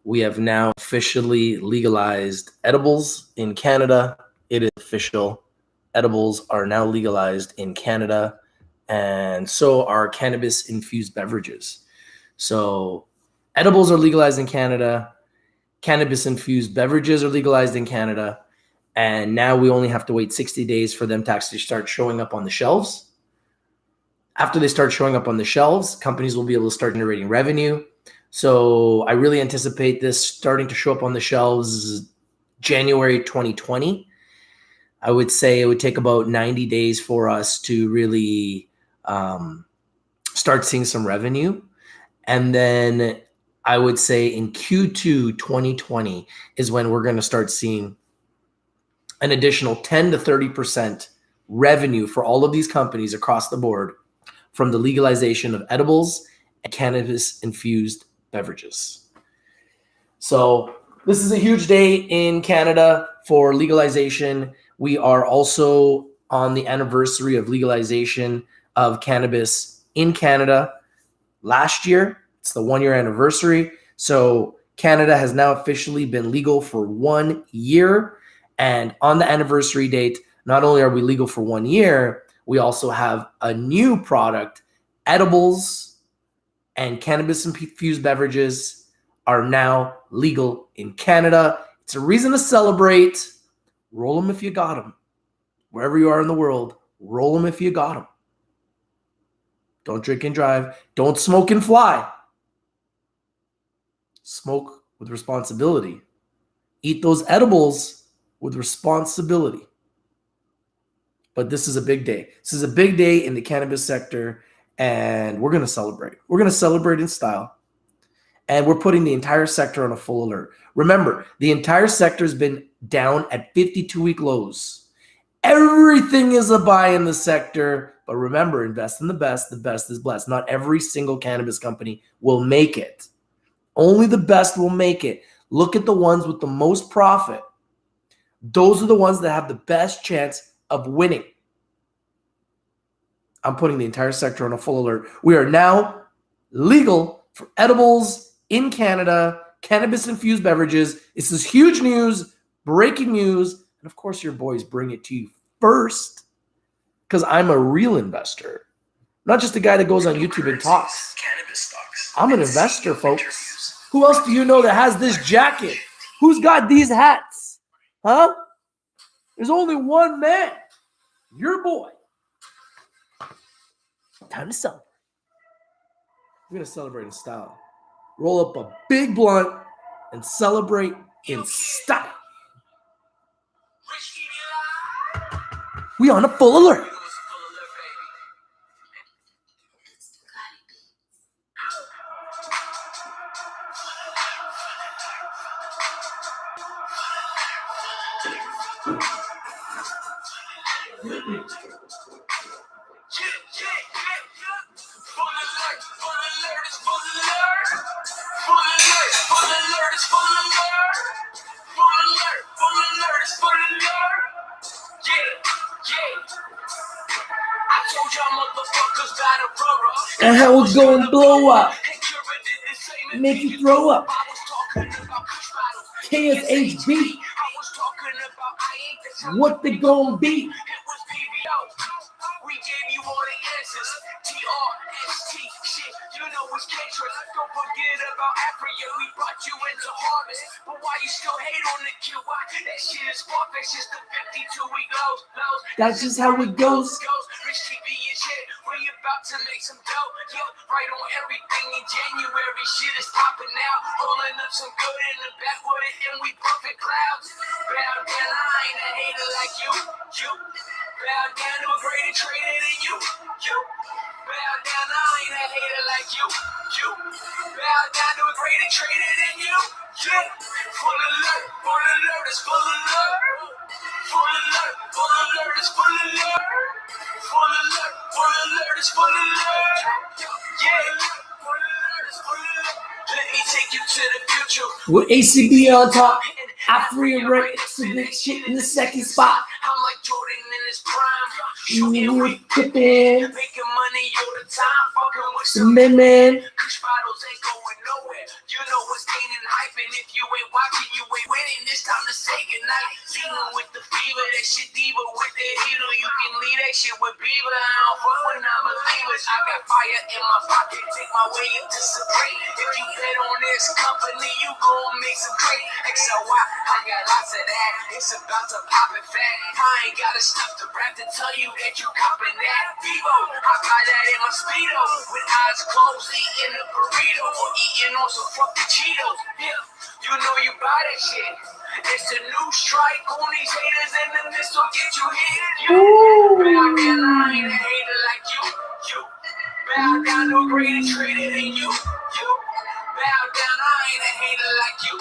We have now officially legalized edibles in Canada. It is official. Edibles are now legalized in Canada, and so are cannabis-infused beverages. So edibles are legalized in Canada. Cannabis-infused beverages are legalized in Canada. And now we only have to wait 60 days for them to actually start showing up on the shelves. After they start showing up on the shelves, companies will be able to start generating revenue. So I really anticipate this starting to show up on the shelves January 2020. I would say it would take about 90 days for us to really start seeing some revenue. And then I would say in Q2 2020 is when we're going to start seeing an additional 10 to 30% revenue for all of these companies across the board from the legalization of edibles and cannabis-infused beverages. So this is a huge day in Canada for legalization. We are also on the anniversary of legalization of cannabis in Canada last year. It's the 1-year anniversary. So Canada has now officially been legal for 1 year. And on the anniversary date, not only are we legal for 1 year, we also have a new product. Edibles and cannabis-infused beverages are now legal in Canada. It's a reason to celebrate. Roll them if you got them. Wherever you are in the world, roll them if you got them. Don't drink and drive. Don't smoke and fly. Smoke with responsibility. Eat those edibles with responsibility. But this is a big day. This is a big day in the cannabis sector, and we're going to celebrate. We're going to celebrate in style. And we're putting the entire sector on a full alert. Remember, the entire sector has been down at 52-week lows. Everything is a buy in the sector. But remember, invest in the best. The best is blessed. Not every single cannabis company will make it. Only the best will make it. Look at the ones with the most profit. Those are the ones that have the best chance of winning. I'm putting the entire sector on a full alert. We are now legal for edibles in Canada, cannabis-infused beverages. This is huge news, breaking news, and of course your boys bring it to you first because I'm a real investor, not just a guy that goes on YouTube and talks. I'm an investor, folks. Who else do you know that has this jacket? Who's got these hats? Huh? There's only one man. Your boy. Time to celebrate. We're going to celebrate in style. Roll up a big blunt and celebrate in style. We on a full alert. And how it's going to blow up. Make you throw up. KSHB. What they gonna be? We gave you all the answers. TRST shit, you know it's cancerous. Don't forget about Africa. We brought you into harvest. But why you still hate on the kid? Why? That shit is far-fetched. Just the 52-week lows. That's just how it goes. Rich TV and shit. We about to make some dough. Yo, right on everything in January. Shit is popping out. Rolling up some good in the backwood and we puffing clouds. Bow down, I ain't a hater like you. Bow down to a greater trader than you. Bow down, I ain't a hater like you. Bow down to a greater trader than you. Full alert, it's full alert. Full alert, it's full alert. Full alert, it's full alert. Yeah, full alert, it's full alert. Let me take you to the future. With ACB on top, I free and right, submit shit in the second spot. I'm like Jordan in his prime. Shooting with Pippen. Making money all the time. Fucking with some men. Kush bottles ain't going nowhere. You know what's gaining hype. And if you ain't watching, you ain't winning. It's time to say goodnight. Dealing with the fever. That shit diva with that heater. You can leave that shit with Beaver. I don't fuck with non-believers. I got fire in my pocket. Take my way into Supreme. If you bet on this company, you gon' make some great. XOY, I got lots of that. It's about to pop it fat. I ain't got a stuff to rap to tell you that you copping that. Vivo, I got that in my Speedo. With eyes closed, eating a burrito. Or eating on some fucking Cheetos. Yeah, you know you buy that shit. It's a new strike on these haters, and then this will get you hit. You bow down, I ain't a hater like you. You bow down, no greater trader than you. You bow down, I ain't a hater like you.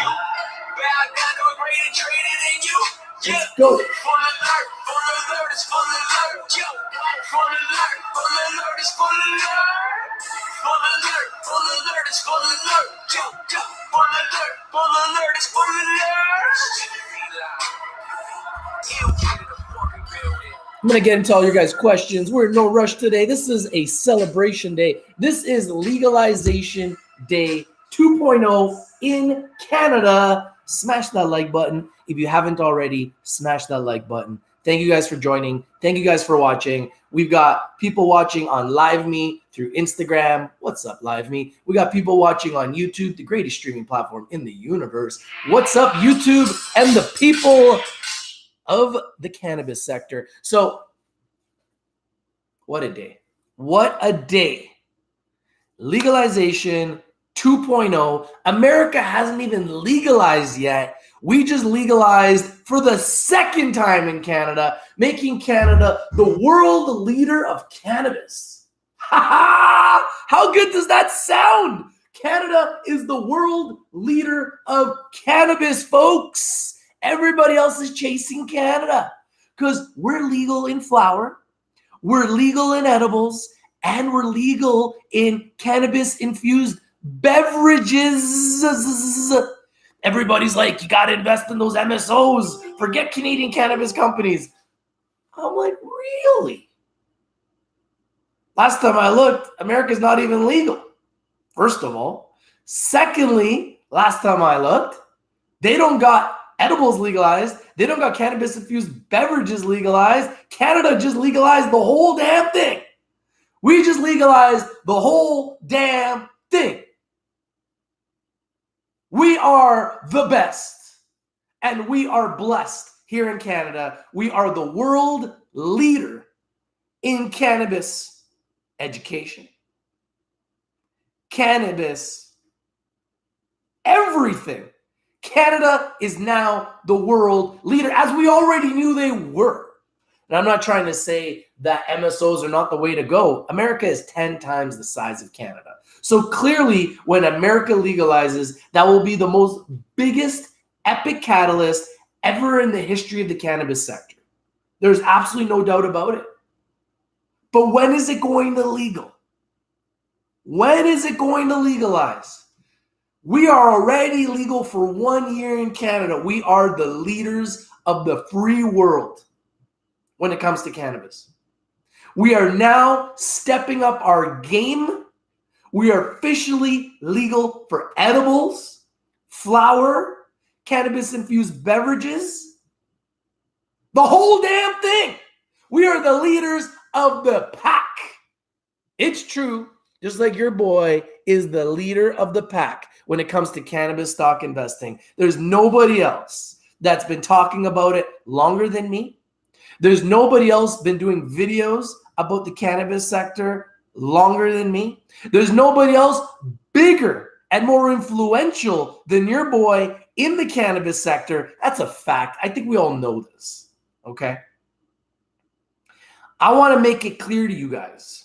You bow down, no greater trader than you. Let's go. Full alert, it's full alert. Yo, full alert, it's full alert. Full alert, it's full alert. Yo, full alert, it's full alert. I'm going to get into all your guys' questions. We're in no rush today. This is a celebration day. This is legalization day 2.0 in Canada. Smash that like button. If you haven't already, smash that like button. Thank you guys for joining. Thank you guys for watching. We've got people watching on LiveMe through Instagram. What's up, LiveMe? We got people watching on YouTube, the greatest streaming platform in the universe. What's up, YouTube and the people of the cannabis sector? So, what a day. What a day. Legalization 2.0. America hasn't even legalized yet. We just legalized for the second time in Canada, making Canada the world leader of cannabis. Ha ha! How good does that sound? Canada is the world leader of cannabis, folks. Everybody else is chasing Canada because we're legal in flower, we're legal in edibles, and we're legal in cannabis-infused beverages. Everybody's like, you got to invest in those MSOs. Forget Canadian cannabis companies. I'm like, really? Last time I looked, America's not even legal, first of all. Secondly, last time I looked, they don't got edibles legalized. They don't got cannabis-infused beverages legalized. Canada just legalized the whole damn thing. We just legalized the whole damn thing. We are the best, and we are blessed here in Canada. We are the world leader in cannabis education, cannabis, everything. Canada is now the world leader, as we already knew they were. And I'm not trying to say that MSOs are not the way to go. America is 10 times the size of Canada. So clearly, when America legalizes, that will be the most biggest epic catalyst ever in the history of the cannabis sector. There's absolutely no doubt about it. But when is it going to legal? When is it going to legalize? We are already legal for 1 year in Canada. We are the leaders of the free world when it comes to cannabis. We are now stepping up our game. We are officially legal for edibles, flower, cannabis-infused beverages, the whole damn thing. We are the leaders of the pack. It's true, just like your boy is the leader of the pack when it comes to cannabis stock investing. There's nobody else that's been talking about it longer than me. There's nobody else been doing videos about the cannabis sector longer than me. There's nobody else bigger and more influential than your boy in the cannabis sector. That's a fact. I think we all know this, okay? I want to make it clear to you guys.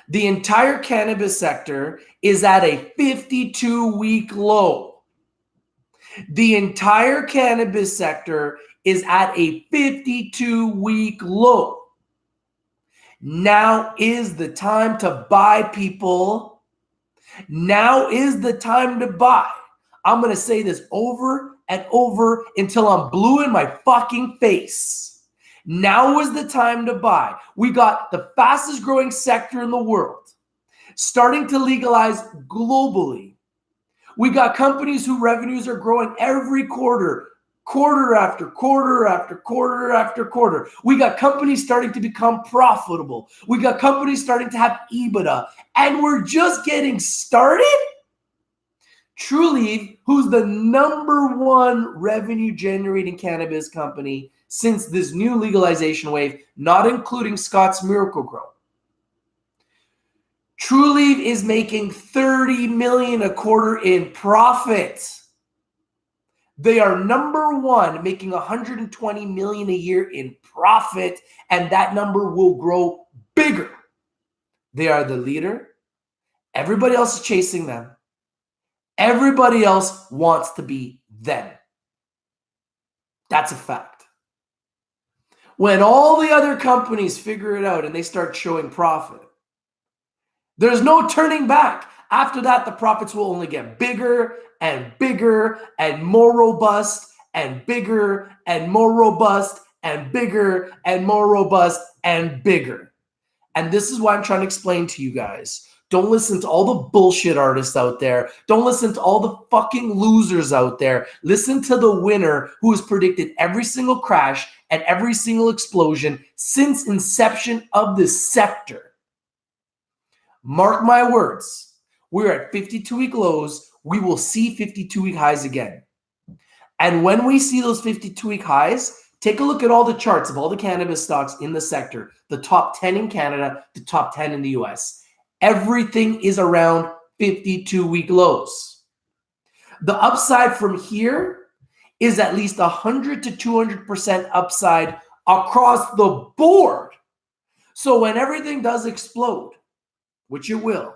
The entire cannabis sector is at a 52-week low. The entire cannabis sector is at a 52-week low. Now is the time to buy, people. Now is the time to buy. I'm going to say this over and over until I'm blue in my fucking face. Now is the time to buy. We got the fastest growing sector in the world starting to legalize globally. We got companies whose revenues are growing every quarter, quarter after quarter after quarter after quarter. We got companies starting to become profitable. We got companies starting to have EBITDA, and we're just getting started. Trulieve, who's the #1 revenue generating cannabis company since this new legalization wave, not including Scott's Miracle-Gro. Trulieve is making $30 million a quarter in profit. They are #1, making $120 million a year in profit, and that number will grow bigger. They are the leader. Everybody else is chasing them. Everybody else wants to be them. That's a fact. When all the other companies figure it out and they start showing profit, there's no turning back. After that, the profits will only get bigger and bigger and more robust and bigger and more robust and bigger and more robust and bigger. And this is why I'm trying to explain to you guys. Don't listen to all the bullshit artists out there. Don't listen to all the fucking losers out there. Listen to the winner who has predicted every single crash and every single explosion since inception of this sector. Mark my words. We're at 52-week lows. We will see 52-week highs again. And when we see those 52-week highs, take a look at all the charts of all the cannabis stocks in the sector, the top 10 in Canada, the top 10 in the US. Everything is around 52-week lows. The upside from here is at least 100 to 200% upside across the board. So when everything does explode, which it will,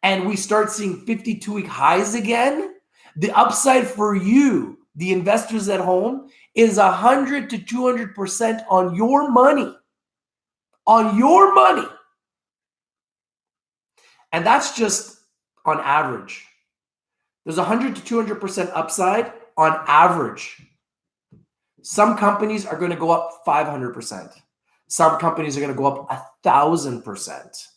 and we start seeing 52-week highs again, the upside for you, the investors at home, is 100 to 200% on your money. On your money. And that's just on average. There's 100 to 200% upside on average. Some companies are going to go up 500%. Some companies are going to go up 1,000%.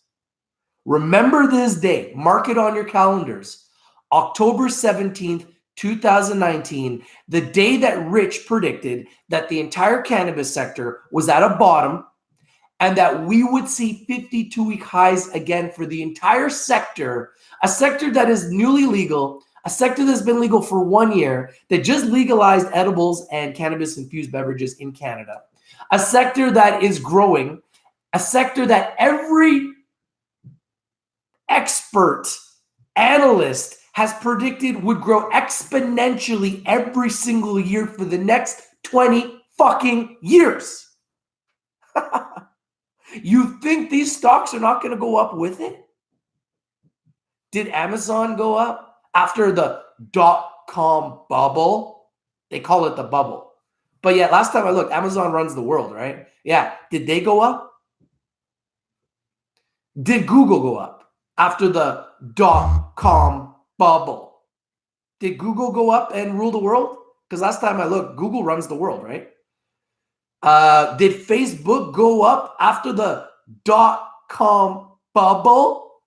Remember this day. Mark it on your calendars. October 17th, 2019, the day that Rich predicted that the entire cannabis sector was at a bottom and that we would see 52-week highs again for the entire sector, a sector that is newly legal, a sector that's been legal for 1 year, that just legalized edibles and cannabis-infused beverages in Canada, a sector that is growing, a sector that every expert analyst has predicted would grow exponentially every single year for the next 20 fucking years. You think these stocks are not going to go up with it? Did Amazon go up after the .com bubble? They call it the bubble. But yeah, last time I looked, Amazon runs the world, right? Yeah. Did they go up? Did Google go up after the .com bubble? Did Google go up and rule the world? Because last time I looked, Google runs the world, right? Did Facebook go up after the .com bubble?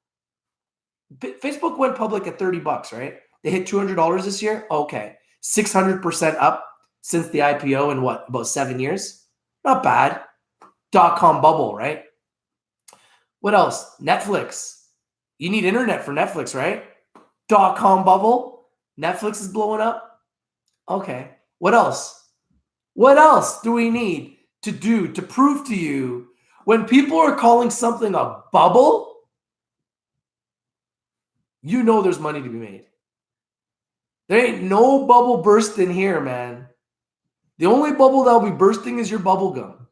Facebook went public at $30, right? They hit $200 this year. Okay. 600% up since the IPO in what, about 7 years? Not bad. .com bubble, right? What else? Netflix. You need internet for Netflix, right? .com bubble. Netflix is blowing up. Okay. What else? What else do we need to do to prove to you when people are calling something a bubble, you know there's money to be made. There ain't no bubble bursting here, man. The only bubble that'll be bursting is your bubble gum.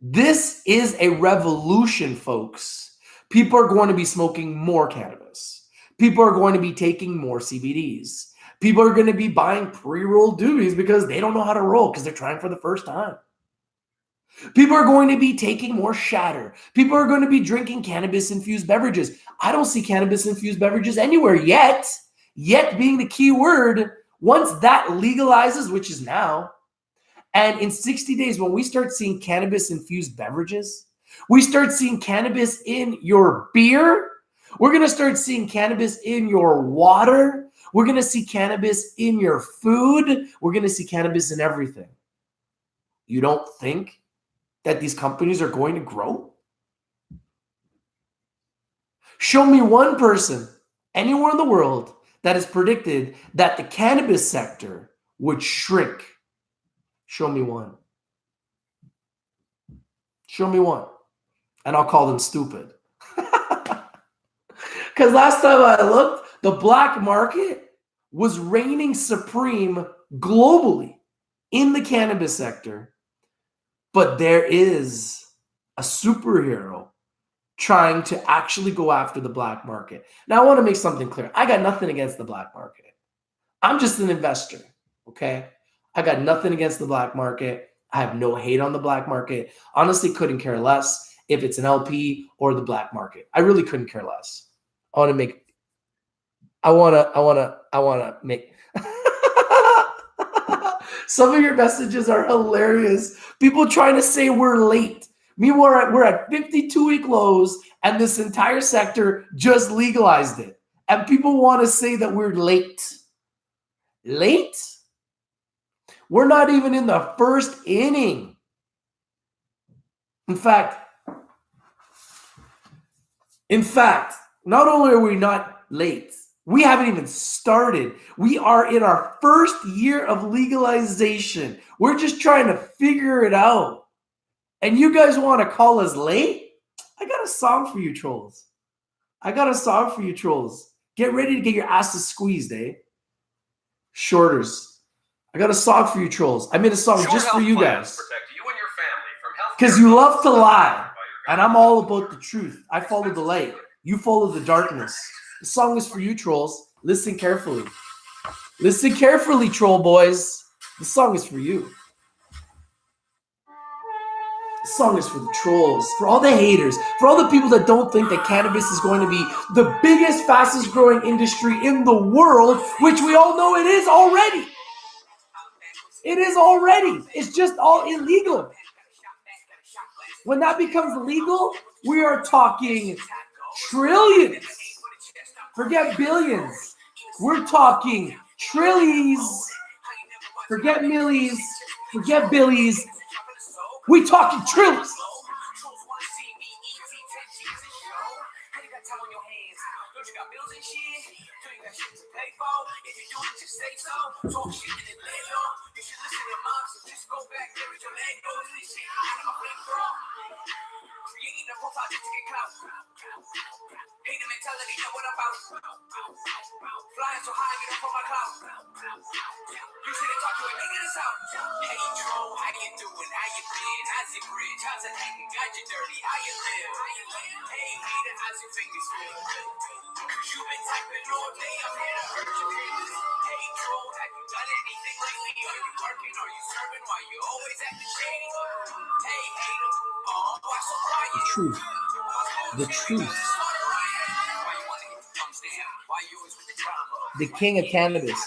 This is a revolution, folks. People are going to be smoking more cannabis. People are going to be taking more CBDs. People are going to be buying pre-rolled doobies because they don't know how to roll because they're trying for the first time. People are going to be taking more shatter. People are going to be drinking cannabis-infused beverages. I don't see cannabis-infused beverages anywhere yet. Yet being the key word. Once that legalizes, which is now, And in 60 days, when we start seeing cannabis-infused beverages, we start seeing cannabis in your beer, we're going to start seeing cannabis in your water, we're going to see cannabis in your food, we're going to see cannabis in everything. You don't think that these companies are going to grow? Show me one person anywhere in the world that has predicted that the cannabis sector would shrink. Show me one. Show me one. And I'll call them stupid. Because last time I looked, the black market was reigning supreme globally in the cannabis sector. But there is a superhero trying to actually go after the black market. Now, I want to make something clear. I got nothing against the black market. I'm just an investor, okay? I got nothing against the black market. I have no hate on the black market. Honestly, couldn't care less if it's an LP or the black market. I really couldn't care less. I want to make some of your messages are hilarious. People trying to say we're late. Meanwhile, we're at 52-week lows, and this entire sector just legalized it. And people want to say that we're late. Late? We're not even in the first inning. In fact, not only are we not late, we haven't even started. We are in our first year of legalization. We're just trying to figure it out. And you guys want to call us late? I got a song for you, trolls. Get ready to get your asses squeezed, eh? Shorters. I got a song for you, trolls. I made a song just for you guys. Because you love to lie. And I'm all about the truth. I follow the light. You follow the darkness. The song is for you, trolls. Listen carefully. Listen carefully, troll boys. The song is for you. The song is for the trolls, for all the haters, for all the people that don't think that cannabis is going to be the biggest, fastest growing industry in the world, which we all know it is already. It is already. It's just all illegal. When that becomes legal, we are talking trillions. Forget billions. We're talking trillies. Forget millies. Forget billies. We talking trillions. Hater mentality, know what I'm about. Flying so high, get up on my cloud. You should have talked to a nigga this out. Hey, troll, how you doing? How you been? How's your bridge? How's it hanging? Got you dirty? How you live? Hey, hater, how's your fingers feel? Cause you been typing all day, I'm here to hurt your feelings. Hey, troll, have you done anything lately? Are you working? Are you serving? Why you always acting shady? Hey, hater, why so quiet? The truth. The truth. The king of cannabis.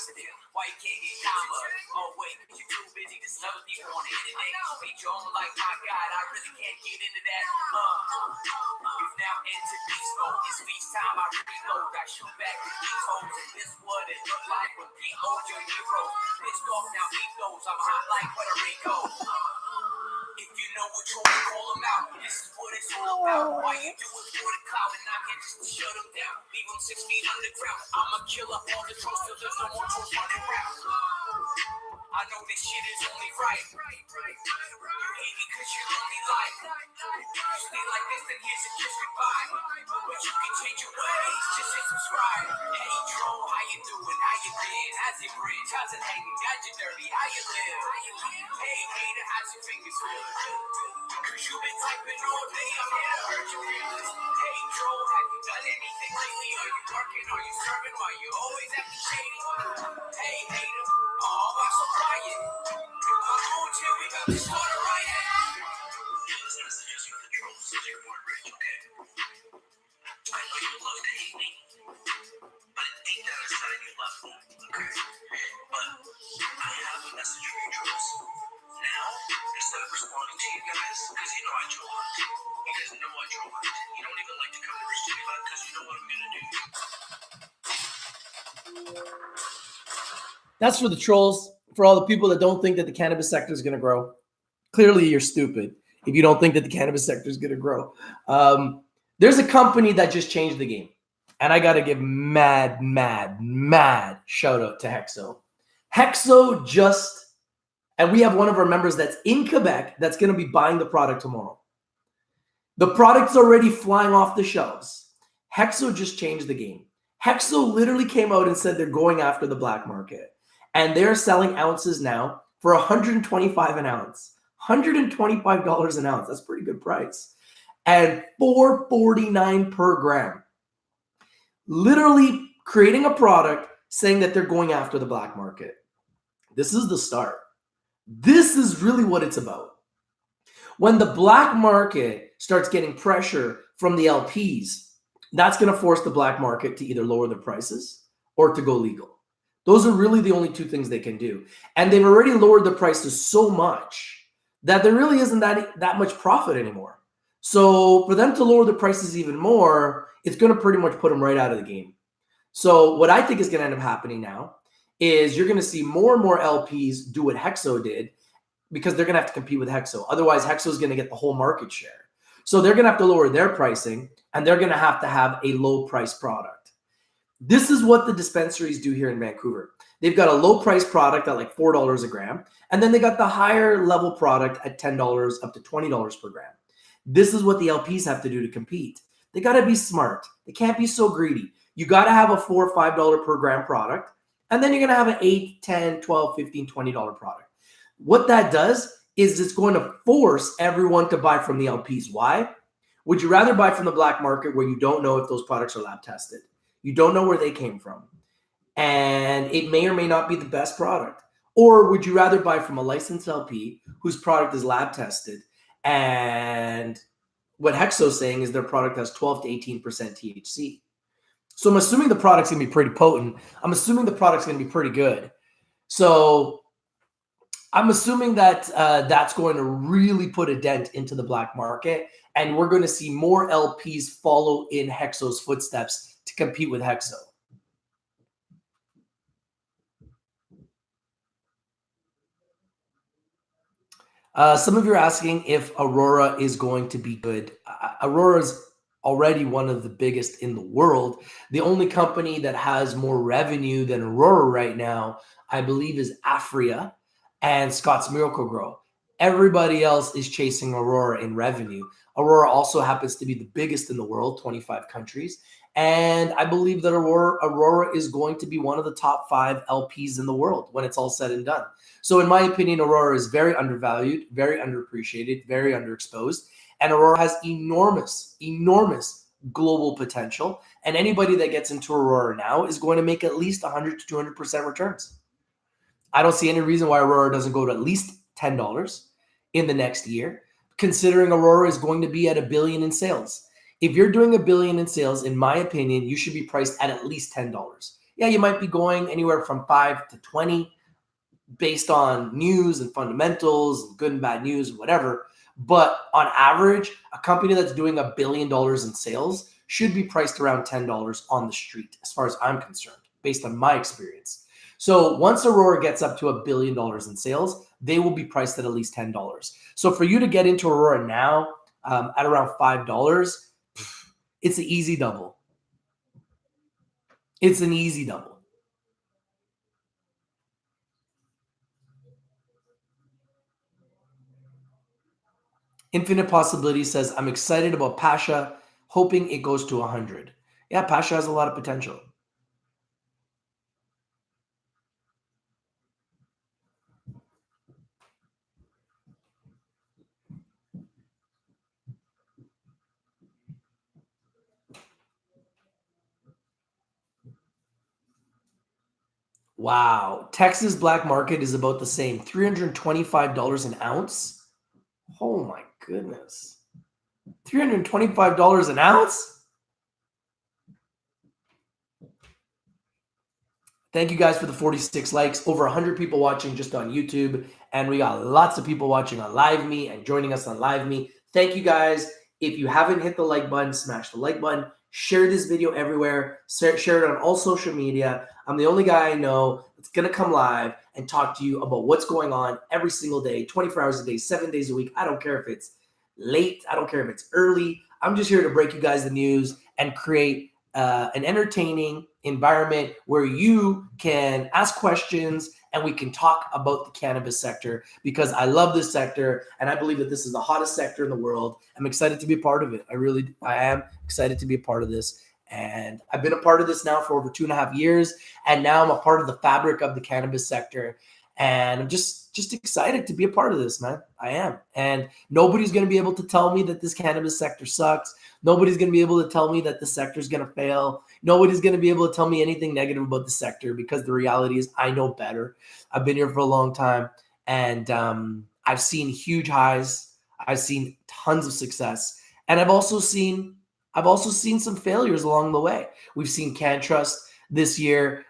If you know what you're call them out, this is what it's all about. Why you do it for the cloud and I can't just shut them down. Leave them 6 feet underground. I'm a killer, all the trolls till there's no more trolls running around. I know this shit is only right. You hate me cause you're only like. You stay like this, then here's a kiss goodbye. But you can change your ways, just hit subscribe. Hey, troll, how you doing? How you been? How's your bridge? How's it hanging? Got you dirty? How you live? Hey, hater, how's your fingers feel? Cause you been typing all day, I'm here to hurt your feelings. Hey, troll, have you done anything lately? Are you working? Are you serving? Why you always acting shady? Hey, hater, why so quiet? I'm on till we got to start a riot. This message is for the trolls, so you're more rich, okay? I know you love to hate me, but deep down inside you love me, okay? But I have a message for you, trolls. Now That's for the trolls, for all the people that don't think that the cannabis sector is going to grow. Clearly, you're stupid if you don't think that the cannabis sector is going to grow. There's a company that just changed the game. And I got to give mad shout out to Hexo. Hexo just, and we have one of our members that's in Quebec that's going to be buying the product tomorrow. The product's already flying off the shelves. Hexo just changed the game. Hexo literally came out and said they're going after the black market. And they're selling ounces now for $125 an ounce. $125 an ounce. That's a pretty good price. And $4.49 per gram. Literally creating a product saying that they're going after the black market. This is the start. This is really what it's about. When the black market starts getting pressure from the LPs, that's going to force the black market to either lower their prices or to go legal. Those are really the only two things they can do. And they've already lowered the prices so much that there really isn't that much profit anymore. So for them to lower the prices even more, it's going to pretty much put them right out of the game. So what I think is going to end up happening now is you're going to see more and more LPs do what Hexo did because they're going to have to compete with Hexo. Otherwise, Hexo is going to get the whole market share. So they're going to have to lower their pricing and they're going to have a low price product. This is what the dispensaries do here in Vancouver. They've got a low price product at like $4 a gram. And then they got the higher level product at $10 up to $20 per gram. This is what the LPs have to do to compete. They got to be smart. They can't be so greedy. You got to have a $4 or $5 per gram product. And then you're going to have an $8, $10, $12, $15, $20 product. What that does is it's going to force everyone to buy from the LPs. Why? Would you rather buy from the black market where you don't know if those products are lab tested? You don't know where they came from. And it may or may not be the best product. Or would you rather buy from a licensed LP whose product is lab tested? And what Hexo's saying is their product has 12 to 18% THC. So I'm assuming the product's going to be pretty potent. I'm assuming the product's going to be pretty good. So I'm assuming that that's going to really put a dent into the black market. And we're going to see more LPs follow in Hexo's footsteps to compete with Hexo. Some of you are asking if Aurora is going to be good. Aurora is already one of the biggest in the world. The only company that has more revenue than Aurora right now, I believe, is Afria and Scott's Miracle-Gro. Everybody else is chasing Aurora in revenue. Aurora also happens to be the biggest in the world, 25 countries. And I believe that Aurora is going to be one of the top 5 LPs in the world when it's all said and done. So in my opinion, Aurora is very undervalued, very underappreciated, very underexposed. And Aurora has enormous global potential. And anybody that gets into Aurora now is going to make at least 100 to 200% returns. I don't see any reason why Aurora doesn't go to at least $10 in the next year, considering Aurora is going to be at $1 billion in sales. If you're doing $1 billion in sales, in my opinion, you should be priced at least $10. Yeah, you might be going anywhere from 5 to 20 based on news and fundamentals, good and bad news, whatever. But on average, a company that's doing $1 billion in sales should be priced around $10 on the street, as far as I'm concerned, based on my experience. So once Aurora gets up to $1 billion in sales, they will be priced at least $10. So for you to get into Aurora now at around $5, it's an easy double. It's an easy double. Infinite Possibility says, I'm excited about Pasha, hoping it goes to 100. Yeah, Pasha has a lot of potential. Wow. Texas black market is about the same. $325 an ounce. Oh my goodness. $325 an ounce? Thank you guys for the 46 likes. Over 100 people watching just on YouTube. And we got lots of people watching on Live Me and joining us on Live Me. Thank you guys. If you haven't hit the like button, smash the like button. Share this video everywhere. Share it on all social media. I'm the only guy I know that's going to come live and talk to you about what's going on every single day, 24 hours a day, 7 days a week. I don't care if it's late. I don't care if it's early. I'm just here to break you guys the news and create an entertaining environment where you can ask questions and we can talk about the cannabis sector, because I love this sector and I believe that this is the hottest sector in the world. I'm excited to be a part of it. I am excited to be a part of this. And I've been a part of this now for over 2.5 years. And now I'm a part of the fabric of the cannabis sector. And I'm just excited to be a part of this, man. I am. And nobody's going to be able to tell me that this cannabis sector sucks. Nobody's going to be able to tell me that the sector is going to fail. Nobody's going to be able to tell me anything negative about the sector, because the reality is I know better. I've been here for a long time, and I've seen huge highs. I've seen tons of success, and I've also seen some failures along the way. We've seen CannTrust this year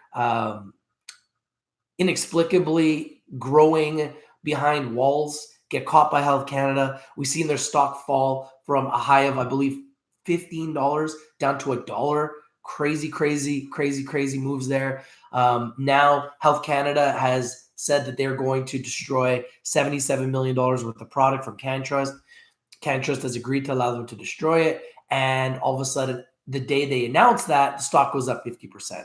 inexplicably growing behind walls, get caught by Health Canada. We've seen their stock fall from a high of, I believe, $15 down to $1. Crazy moves there. Now Health Canada has said that they're going to destroy $77 million worth of product from CannTrust. CannTrust has agreed to allow them to destroy it. And all of a sudden, the day they announce that, the stock goes up 50%.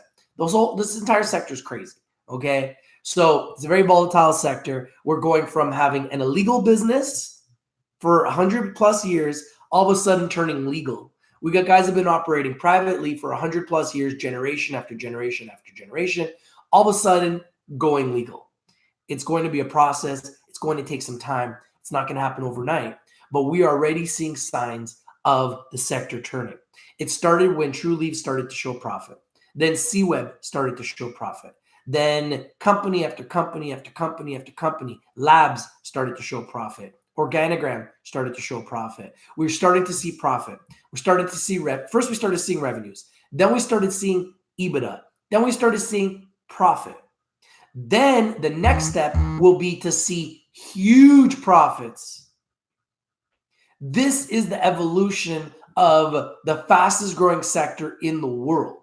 This entire sector is crazy. Okay. So it's a very volatile sector. We're going from having an illegal business for 100+ years, all of a sudden turning legal. We got guys that have been operating privately for 100+ years, generation after generation after generation, all of a sudden going legal. It's going to be a process. It's going to take some time. It's not going to happen overnight, but we are already seeing signs of the sector turning. It started when True Leaf started to show profit. Then CWeb started to show profit. Then company after company after company after company, labs started to show profit. Organogram started to show profit. We're starting to see profit. We're starting to see first we started seeing revenues. Then we started seeing EBITDA. Then we started seeing profit. Then the next step will be to see huge profits. This is the evolution of the fastest growing sector in the world.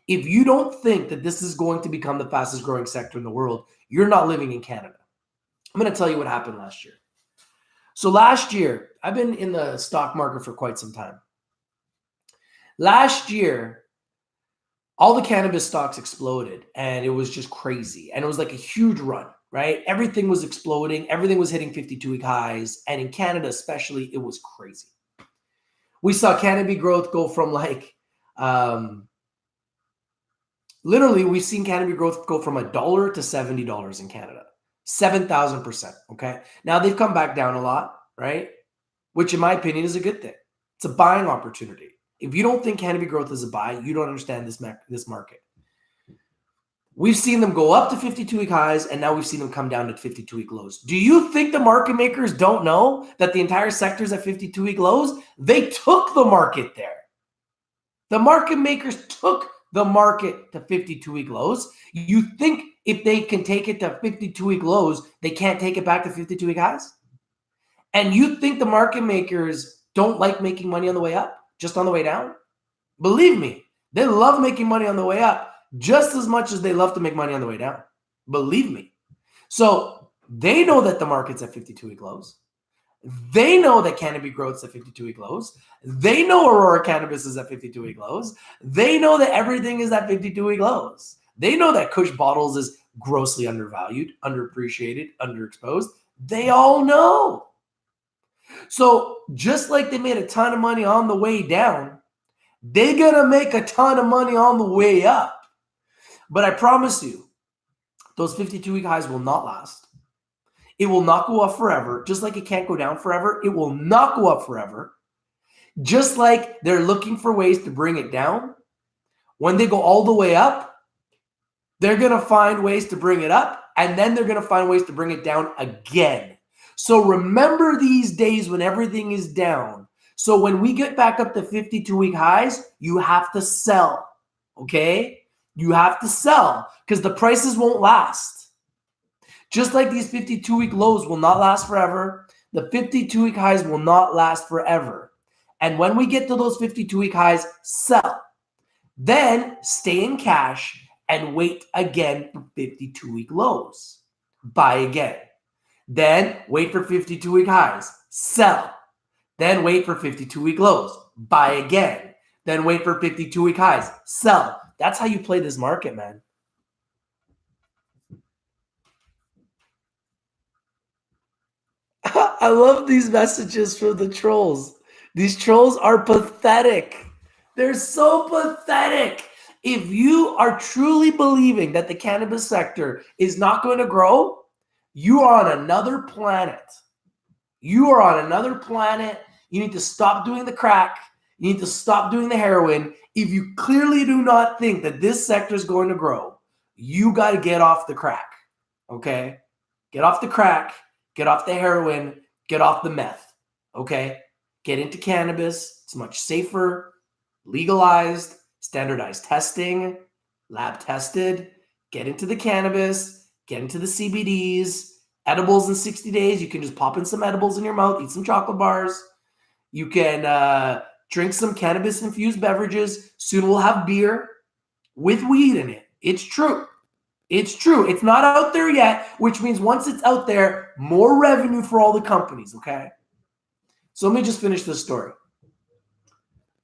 If you don't think that this is going to become the fastest growing sector in the world, you're not living in Canada. I'm going to tell you what happened last year. So last year, I've been in the stock market for quite some time. Last year, all the cannabis stocks exploded, and it was just crazy. And it was like a huge run, right? Everything was exploding. Everything was hitting 52-week highs. And in Canada especially, it was crazy. We saw cannabis growth go from literally, we've seen cannabis growth go from $1 to $70 in Canada. 7,000%. Okay. Now they've come back down a lot, right? Which in my opinion is a good thing. It's a buying opportunity. If you don't think cannabis growth is a buy, you don't understand this market. We've seen them go up to 52-week highs, and now we've seen them come down to 52-week lows. Do you think the market makers don't know that the entire sector is at 52-week lows? They took the market there. The market makers took the market to 52-week lows. You think if they can take it to 52-week lows, they can't take it back to 52-week highs? And you think the market makers don't like making money on the way up, just on the way down? Believe me, they love making money on the way up just as much as they love to make money on the way down. Believe me. So they know that the market's at 52-week lows. They know that cannabis growth's at 52-week lows. They know Aurora Cannabis is at 52-week lows. They know that everything is at 52-week lows. They know that Kush Bottles is grossly undervalued, underappreciated, underexposed. They all know. So just like they made a ton of money on the way down, they're going to make a ton of money on the way up. But I promise you, those 52-week highs will not last. It will not go up forever. Just like it can't go down forever, it will not go up forever. Just like they're looking for ways to bring it down. When they go all the way up, they're going to find ways to bring it up, and then they're going to find ways to bring it down again. So remember these days when everything is down. So when we get back up to 52-week highs, you have to sell, okay? You have to sell because the prices won't last. Just like these 52-week lows will not last forever, the 52-week highs will not last forever. And when we get to those 52-week highs, sell. Then stay in cash and wait again for 52-week lows. Buy again. Then wait for 52-week highs. Sell. Then wait for 52-week lows. Buy again. Then wait for 52-week highs. Sell. That's how you play this market, man. I love these messages from the trolls. These trolls are pathetic. They're so pathetic. If you are truly believing that the cannabis sector is not going to grow, you are on another planet. You are on another planet. You need to stop doing the crack. You need to stop doing the heroin. If you clearly do not think that this sector is going to grow, you got to get off the crack. Okay? Get off the crack. Get off the heroin. Get off the meth. Okay? Get into cannabis. It's much safer, legalized, standardized testing, lab tested. Get into the cannabis. Get into the CBDs. Edibles in 60 days. You can just pop in some edibles in your mouth, eat some chocolate bars. You can drink some cannabis-infused beverages. Soon we'll have beer with weed in it. It's true. It's true. It's not out there yet, which means once it's out there, more revenue for all the companies, okay? So let me just finish this story.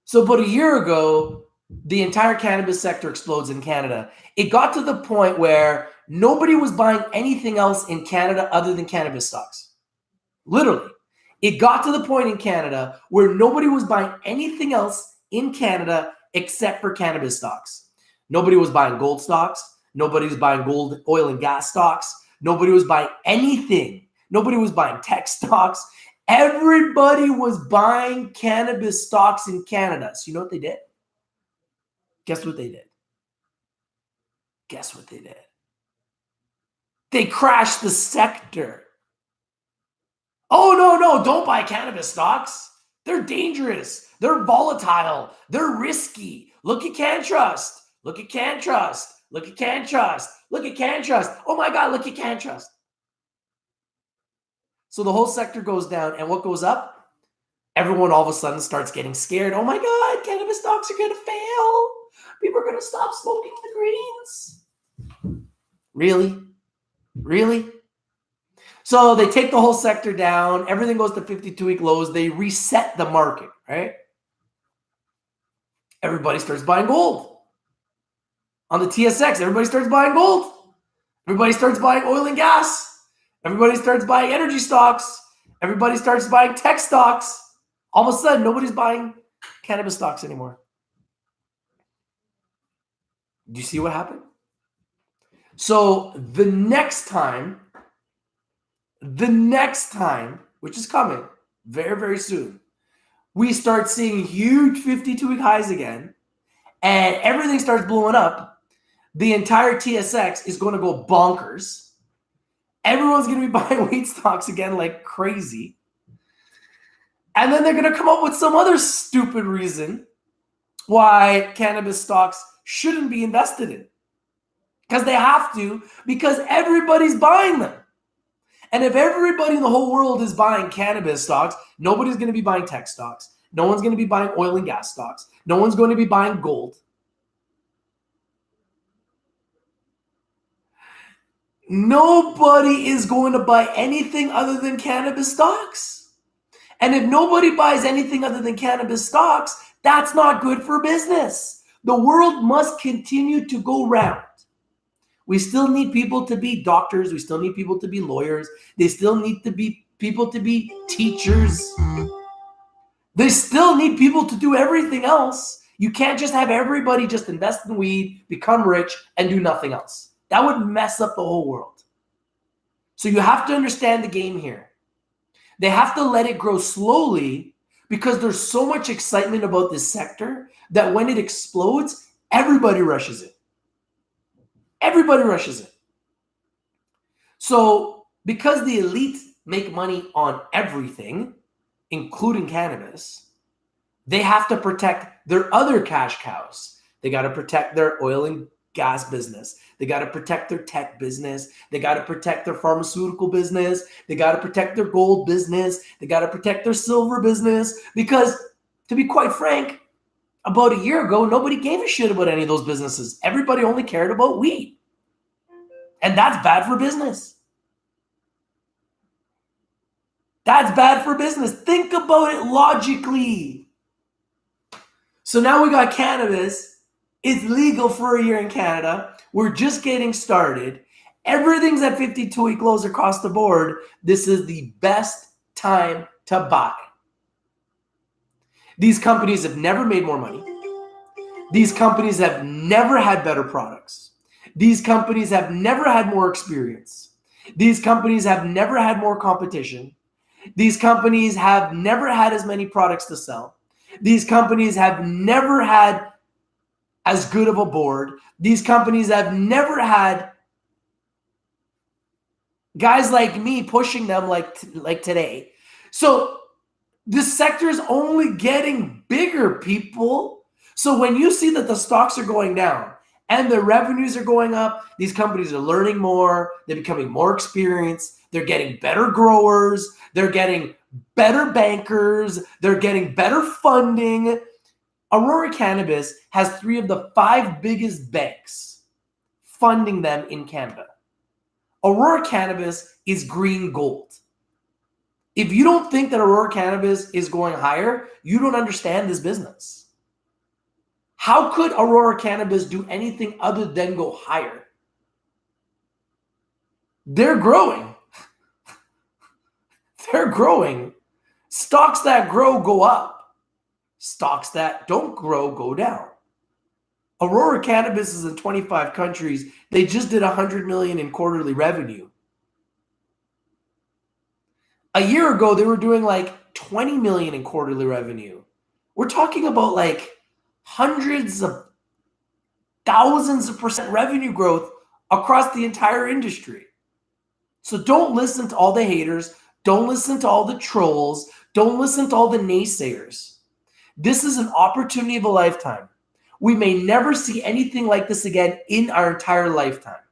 So about a year ago, the entire cannabis sector explodes in Canada. It got to the point where nobody was buying anything else in Canada other than cannabis stocks. Literally. It got to the point in Canada where nobody was buying anything else in Canada except for cannabis stocks. Nobody was buying gold stocks. Nobody was buying gold, oil, and gas stocks. Nobody was buying anything. Nobody was buying tech stocks. Everybody was buying cannabis stocks in Canada. So you know what they did? Guess what they did? Guess what they did? They crashed the sector. Oh, no, don't buy cannabis stocks. They're dangerous. They're volatile. They're risky. Look at CanTrust. Look at CanTrust. Look at CanTrust. Look at CanTrust. Oh my God, look at CanTrust. So the whole sector goes down, and what goes up? Everyone all of a sudden starts getting scared. Oh my God, cannabis stocks are going to fail. People are going to stop smoking the greens. Really? Really? So they take the whole sector down. Everything goes to 52-week lows. They reset the market, right? Everybody starts buying gold. On the TSX, everybody starts buying gold. Everybody starts buying oil and gas. Everybody starts buying energy stocks. Everybody starts buying tech stocks. All of a sudden, nobody's buying cannabis stocks anymore. Do you see what happened? So the next time, which is coming very, very soon, we start seeing huge 52-week highs again, and everything starts blowing up, the entire TSX is going to go bonkers. Everyone's going to be buying wheat stocks again like crazy. And then they're going to come up with some other stupid reason why cannabis stocks shouldn't be invested in. Because they have to, because everybody's buying them. And if everybody in the whole world is buying cannabis stocks, nobody's going to be buying tech stocks. No one's going to be buying oil and gas stocks. No one's going to be buying gold. Nobody is going to buy anything other than cannabis stocks. And if nobody buys anything other than cannabis stocks, that's not good for business. The world must continue to go round. We still need people to be doctors. We still need people to be lawyers. They still need to be people to be teachers. They still need people to do everything else. You can't just have everybody just invest in weed, become rich, and do nothing else. That would mess up the whole world. So you have to understand the game here. They have to let it grow slowly because there's so much excitement about this sector that when it explodes, everybody rushes it. Everybody rushes it. So because the elite make money on everything, including cannabis, they have to protect their other cash cows. They got to protect their oil and gas business. They got to protect their tech business. They got to protect their pharmaceutical business. They got to protect their gold business. They got to protect their silver business because To be quite frank, about a year ago, nobody gave a shit about any of those businesses. Everybody only cared about weed. And that's bad for business. That's bad for business. Think about it logically. So now we got cannabis. It's legal for a year in Canada. We're just getting started. Everything's at 52-week lows across the board. This is the best time to buy. These companies have never made more money. These companies have never had better products. These companies have never had more experience. These companies have never had more competition. These companies have never had as many products to sell. These companies have never had as good of a board. These companies have never had guys like me pushing them like today. So this sector is only getting bigger, people. So when you see that the stocks are going down and the revenues are going up, these companies are learning more, they're becoming more experienced, they're getting better growers, they're getting better bankers, they're getting better funding. Aurora Cannabis has 3 of the 5 biggest banks funding them in Canada. Aurora Cannabis is green gold. If you don't think that Aurora Cannabis is going higher, you don't understand this business. How could Aurora Cannabis do anything other than go higher? They're growing. They're growing. Stocks that grow go up. Stocks that don't grow go down. Aurora Cannabis is in 25 countries. They just did $100 million in quarterly revenue. A year ago, they were doing like 20 million in quarterly revenue. We're talking about like hundreds of thousands of % revenue growth across the entire industry. So don't listen to all the haters. Don't listen to all the trolls. Don't listen to all the naysayers. This is an opportunity of a lifetime. We may never see anything like this again in our entire lifetime.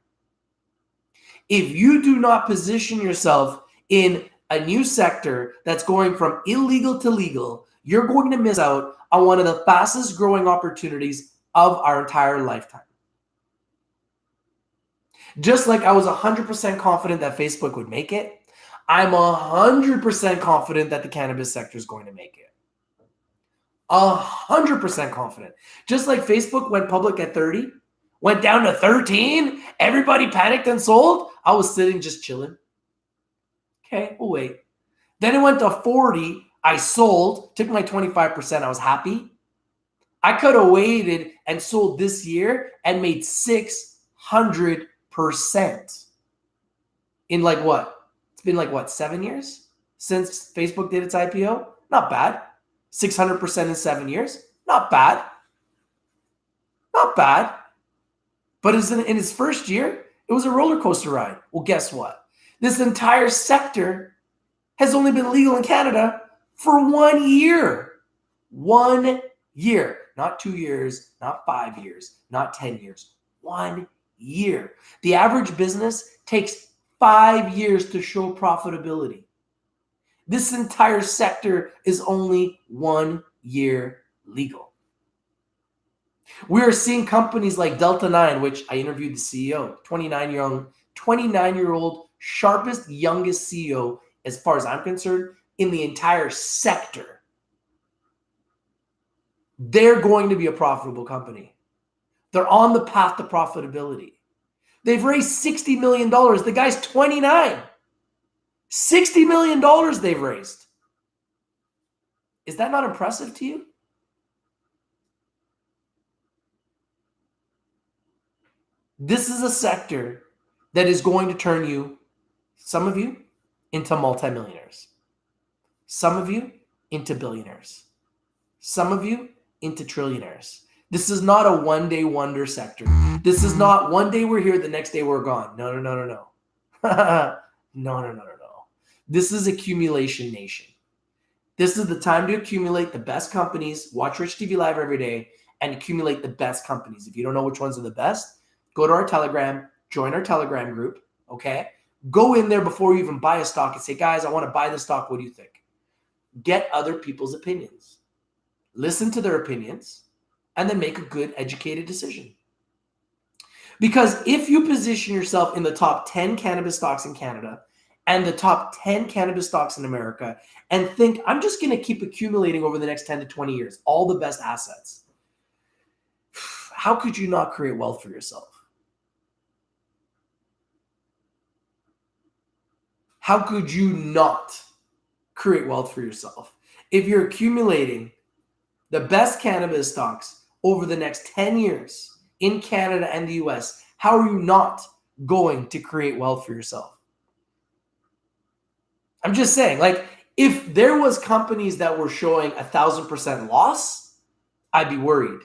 If you do not position yourself in a new sector that's going from illegal to legal, you're going to miss out on one of the fastest growing opportunities of our entire lifetime. Just like I was 100% confident that Facebook would make it, I'm 100% confident that the cannabis sector is going to make it. 100% confident. Just like Facebook went public at 30, went down to 13, everybody panicked and sold. I was sitting just chilling. Okay, we'll wait. Then it went to 40. I sold, took my 25%. I was happy. I could have waited and sold this year and made 600% in like what? It's been like what, 7 years since Facebook did its IPO? Not bad. 600% in 7 years? Not bad. Not bad. But in its first year, it was a roller coaster ride. Well, guess what? This entire sector has only been legal in Canada for 1 year. 1 year. Not 2 years, not 5 years, not 10 years. 1 year. The average business takes 5 years to show profitability. This entire sector is only 1 year legal. We are seeing companies like Delta 9, which I interviewed the CEO, 29-year-old, sharpest, youngest CEO, as far as I'm concerned, in the entire sector. They're going to be a profitable company. They're on the path to profitability. They've raised $60 million. The guy's 29. $60 million they've raised. Is that not impressive to you? This is a sector that is going to turn you, some of you, into multimillionaires. Some of you into billionaires. Some of you into trillionaires. This is not a one-day wonder sector. This is not one day we're here, the next day we're gone. No. No. This is accumulation nation. This is the time to accumulate the best companies. Watch Rich TV Live every day and accumulate the best companies. If you don't know which ones are the best, go to our Telegram, join our Telegram group, okay? Go in there before you even buy a stock and say, guys, I want to buy this stock. What do you think? Get other people's opinions. listen to their opinions, and then make a good, educated decision. Because if you position yourself in the top 10 cannabis stocks in Canada and the top 10 cannabis stocks in America and think, I'm just going to keep accumulating over the next 10 to 20 years, all the best assets, how could you not create wealth for yourself? How could you not create wealth for yourself? If you're accumulating the best cannabis stocks over the next 10 years in Canada and the US, how are you not going to create wealth for yourself? I'm just saying, like, if there was companies that were showing 1,000% loss, I'd be worried.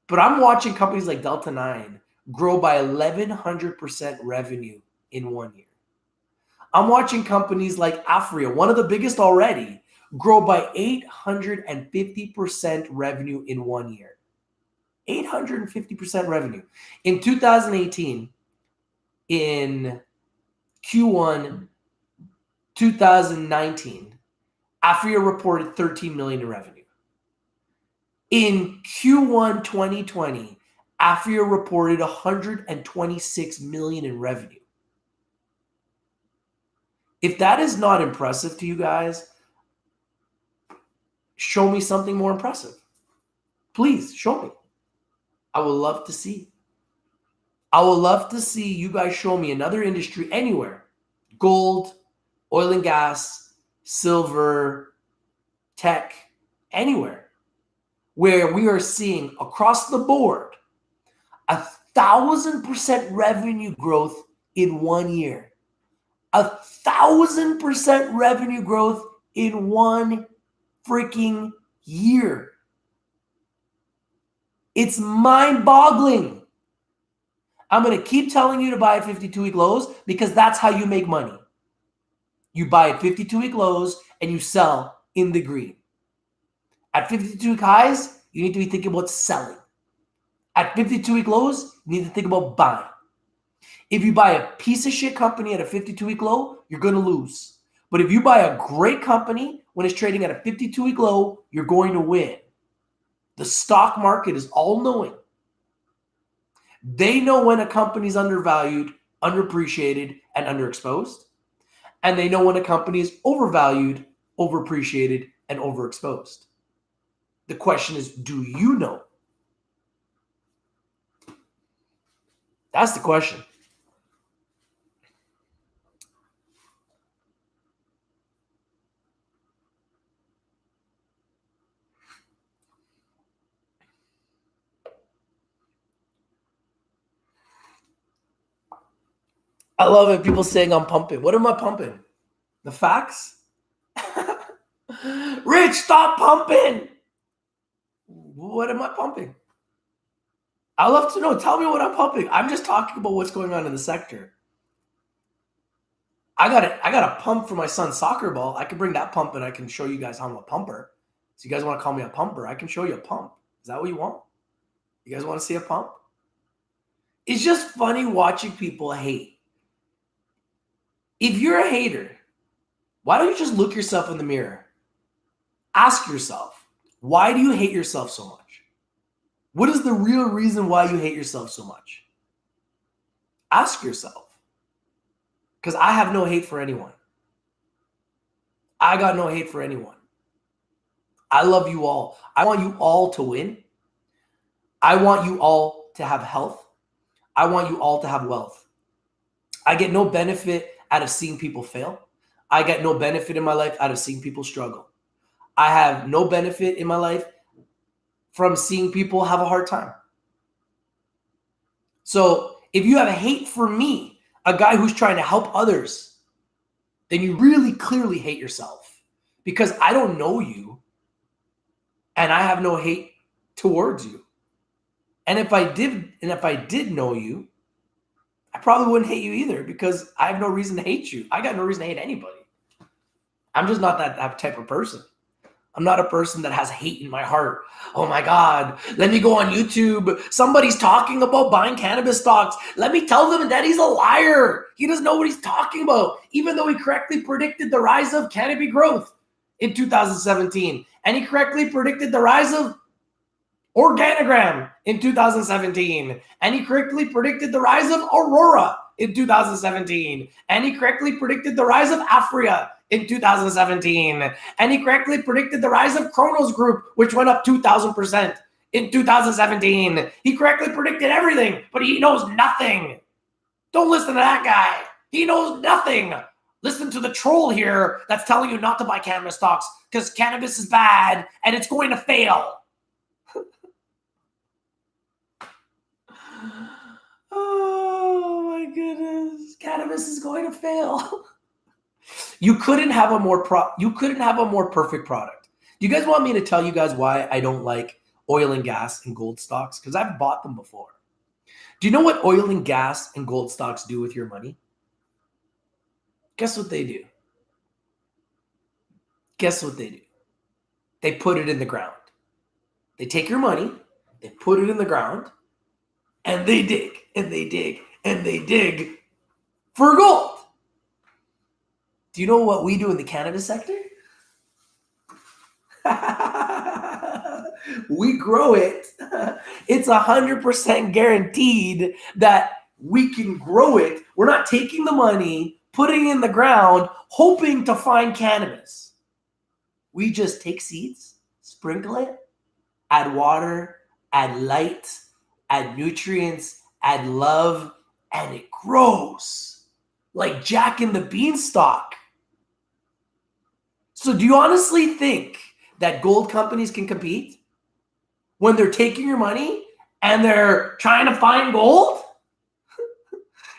But I'm watching companies like Delta 9 grow by 1,100% revenue in 1 year. I'm watching companies like Afria, one of the biggest already, grow by 850% revenue in 1 year. 850% revenue. In 2018, in Q1 2019, Afria reported 13 million in revenue. In Q1 2020, Afria reported 126 million in revenue. If that is not impressive to you guys, show me something more impressive. Please show me. I would love to see. I would love to see you guys show me another industry anywhere. Gold, oil and gas, silver, tech, anywhere where we are seeing across the board 1,000% revenue growth in 1 year. 1,000% revenue growth in 1 freaking year. It's mind-boggling. I'm going to keep telling you to buy at 52-week lows because that's how you make money. You buy at 52-week lows and you sell in the green. At 52-week highs, you need to be thinking about selling. At 52-week lows, you need to think about buying. If you buy a piece of shit company at a 52-week low, you're going to lose. But if you buy a great company when it's trading at a 52-week low, you're going to win. The stock market is all-knowing. They know when a company's undervalued, underappreciated, and underexposed. And they know when a company is overvalued, overappreciated, and overexposed. The question is, do you know? That's the question. I love it. People saying I'm pumping. What am I pumping? The facts? Rich, stop pumping. What am I pumping? I love to know. Tell me what I'm pumping. I'm just talking about what's going on in the sector. I got a pump for my son's soccer ball. I can bring that pump and I can show you guys how I'm a pumper. So you guys want to call me a pumper? I can show you a pump. Is that what you want? You guys want to see a pump? It's just funny watching people hate. If you're a hater, why don't you just look yourself in the mirror? Ask yourself, why do you hate yourself so much? What is the real reason why you hate yourself so much? Ask yourself. Because I have no hate for anyone. I got no hate for anyone. I love you all. I want you all to win. I want you all to have health. I want you all to have wealth. I get no benefit out of seeing people fail. I get no benefit in my life out of seeing people struggle. I have no benefit in my life from seeing people have a hard time. So if you have a hate for me, a guy who's trying to help others, then you really clearly hate yourself because I don't know you and I have no hate towards you. And if I did know you, I probably wouldn't hate you either because I have no reason to hate you. I got no reason to hate anybody. I'm just not that type of person. I'm not a person that has hate in my heart. Oh my God, let me go on YouTube. Somebody's talking about buying cannabis stocks. Let me tell them that he's a liar. He doesn't know what he's talking about, even though he correctly predicted the rise of cannabis growth. in 2017. And he correctly predicted the rise of Organogram in 2017. And he correctly predicted the rise of Aurora in 2017. And he correctly predicted the rise of Afria in 2017. And he correctly predicted the rise of Kronos Group, which went up 2,000% in 2017. He correctly predicted everything, but he knows nothing. Don't listen to that guy. He knows nothing. Listen to the troll here that's telling you not to buy cannabis stocks because cannabis is bad and it's going to fail. Oh my goodness. Cannabis is going to fail. You couldn't have a more perfect product. Do you guys want me to tell you guys why I don't like oil and gas and gold stocks? Because I've bought them before. Do you know what oil and gas and gold stocks do with your money? Guess what they do? Guess what they do? They put it in the ground. They take your money, they put it in the ground, and they dig, and they dig, and they dig for gold. Do you know what we do in the cannabis sector? We grow it. It's 100% guaranteed that we can grow it. We're not taking the money, putting it in the ground, hoping to find cannabis. We just take seeds, sprinkle it, add water, add light, add nutrients, add love, and it grows like Jack and the Beanstalk. So do you honestly think that gold companies can compete when they're taking your money and they're trying to find gold?